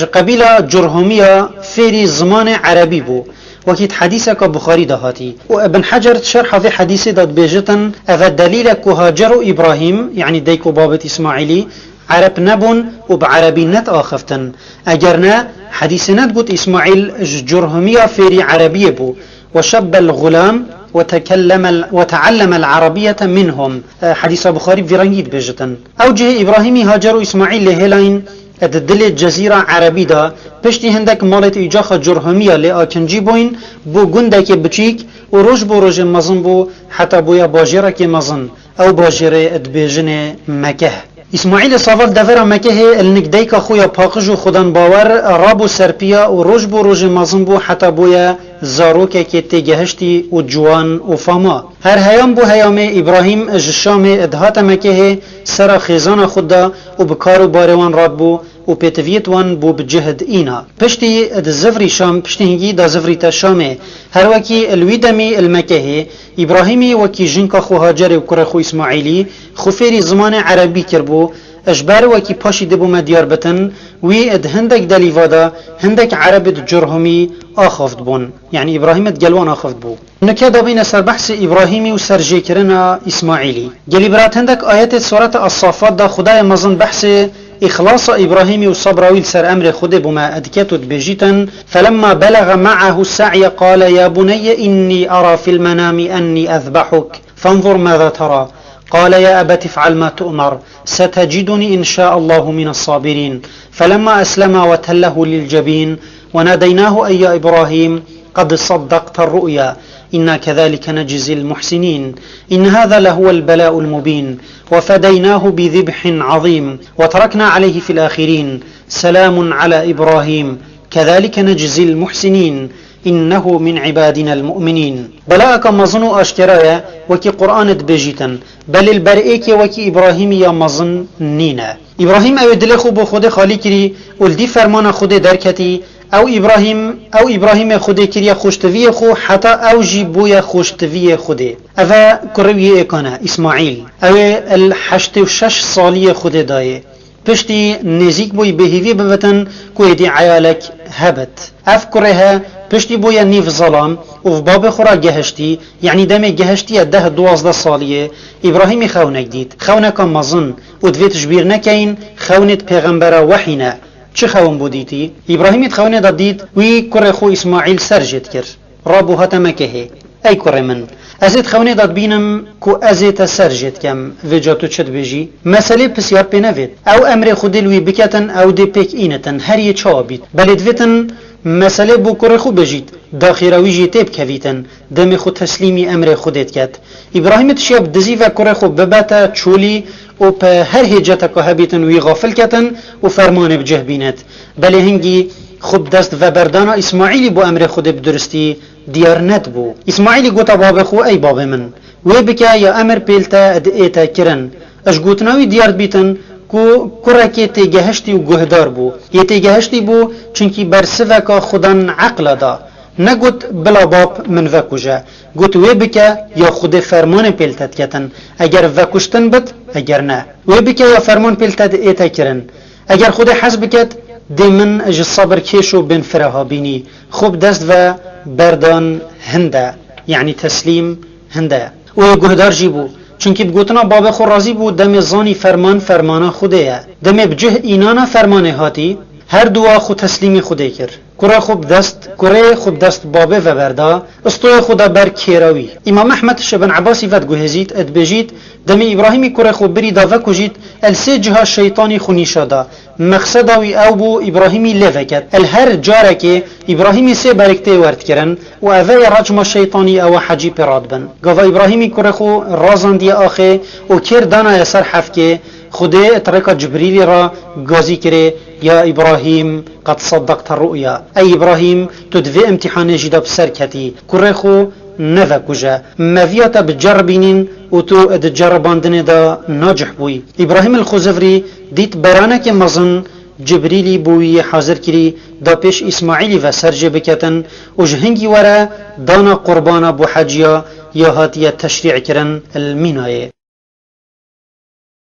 قبیله جرهمیه فری زمان عربی بو وكيت حديثك بخاري دهاتي. وابن حجر شرح في حديث داد بيجتن اذا دليل كهاجر ابراهيم يعني ديكو بابت اسماعيلي عرب نبون وبعربي نت آخفتن اجرنا حديث نت قلت اسماعيل جرهمية فيري عربية بو وشب الغلام وتعلم العربية منهم حديث بخاري في رنجيد بيجتن اوجه ابراهيمي هاجر اسماعيل لهلاين الدل الجزيرة عربي دا پشتی هندک مالت ایجاخ جرهمیه لآکنجی بوین بو گنده که بچیک و روش بو روش مزن بو حتی بویا باجره که مزن او باجره ادبیجن مکه. اسماعیل صافل دفر مکه النکدیک خویا پاقج و خودن باور رابو سرپیا و روش بو روش مزن بو حتی بویا زاروکه که تگهشتی و جوان و فاما. هر هیام بو هیام ابراهیم اجشام ادهات مکه سر خیزان خود دا و بکارو باروان راد بو و پیتویت وان بو بجهد اینا پشتی اد زفری شام پشتی هنگی دا زفری تا شامه هر وکی الویدمی المکه ابراهیمی وکی جنکا خو هاجر و کرخو اسماعیلی خوفیری زمان عربی کربو اجبار وکی پاشی دبو مدیار بتن وی اد هندک دلیوادا هندک عرب جرهمی آخفت بون يعني ابراهيم جلوان آخفت بو نكادا بين سر بحث ابراهيمي و سر جيكرنا اسماعيلي جلي برات هندك آيات سورة الصافات دا خدای مزن بحث إخلاص إبراهيم وصبراويل سر أمر خد بما أدكتت بجيتا فلما بلغ معه السعي قال يا بني إني أرى في المنام أني أذبحك فانظر ماذا ترى قال يا أبت افعل ما تؤمر ستجدني إن شاء الله من الصابرين فلما أسلم وتله للجبين وناديناه أي يا إبراهيم قد صدقت الرؤيا إنا كذلك نجزي المحسنين إن هذا لهو البلاء المبين وفديناه بذبح عظيم وتركنا عليه في الآخرين سلام على إبراهيم كذلك نجزي المحسنين إنه من عبادنا المؤمنين. بلاءك مظن أشكرايا وكي قرآن بجيتا بل البرئيك وكي إبراهيم يا مظن نينا إبراهيم أو دلخو بو خود خالي كري ولدي فرمان خود دركتي او ابراهيم خودي كريا خوشتوي خو حتى او جيبويا خوشتوي خودي اوا كروي اكانا اسماعيل او الحشت وشش صالية خودي داي پشتی نزیک بوی بهیوی بوتن که دی عیالک هبت اف کرها پشتی بوی نیف ظلام و في باب خورا گهشتی یعنی دم گهشتی 10-12 سالیه ابراهیم خونک دید خونک مزن و دویتش بیر نکین خونت پیغمبر وحینا چه خون بودیتی؟ ابراهیم خونه داد دید وی کره خو اسماعیل سرجت کر رابو هتا مکه ای کره من ازید خونه داد بینم کو ازید سرجت کم وجاتو چد بجی مسئله بسیار پینوید او امر خودی لوی بکتن او دی پیک اینتن هر یه چا بید بلدویتن مسئله بو کره خو بجید داخیروی جی تیب کویتن دم خود تسلیمی امر خودت کت ابراهیم تشیب دزی و کره خو ببتا چولی و په هر هجته که هبیتن وی غافل کتن و فرمان بجه بیند بله هنگی خوب دست و بردانا اسماعیلی بو امر خود بدرستی دیار ند بو اسماعیلی گوتا باب خو ای باب من وی بکا یا امر پیلتا ادئیتا کرن اش گوتناوی دیار بیتن کو کرکی تیگهشتی و گهدار بو یه تیگهشتی بو چونکی برسوکا خودن عقل دا نگوت بلا باب من وکوجه گوت وی بکه یا خود فرمان پیلتت کتن اگر وکوشتن بد اگر نه وی بکه یا فرمان پیلتت ایتا کرن اگر خود حس بکت دی من اج صبر کشو بن فرها بینی خوب دست و بردان هنده یعنی تسلیم هنده و گهدار جیبو چونکی بگوتنا باب خو راضی بو دم زانی فرمان خوده دم بجه اینانا فرمان هاتی هر دوا خود تسلیمی خوده کر کره خوب دست بابه و بردا استوی خدا بر کیراوی امام احمد شبن عباسی ود گوهزید اد بجید دم ابراهیمی کره خوب بری دا و کجید السی جها شیطانی خونی شده مقصداوی او بو ابراهیمی لفکت الهر جاره که ابراهیمی سه برکته ورد کرن و اوی رجم شیطانی او حجی پراد بن گاوا ابراهیمی کره خو رازاندی آخه و کر دانا یسر حفکه خدا اترکا جبریلی را گازی کره يا إبراهيم قد صدقت الرؤيا أي إبراهيم تدفي امتحان جدا بسركتي كرخو نذكوجا ما فيها بتجربين وتو اتجرباندن دا ناجح بوي إبراهيم الخزفري ديت برانك مزن جبريلي بوي حاضر كري دا پیش إسماعيلي و سرج بكتن وجهنگي ورا دانا قربانا بو حجيا يا هاتية تشريع كرن المينايه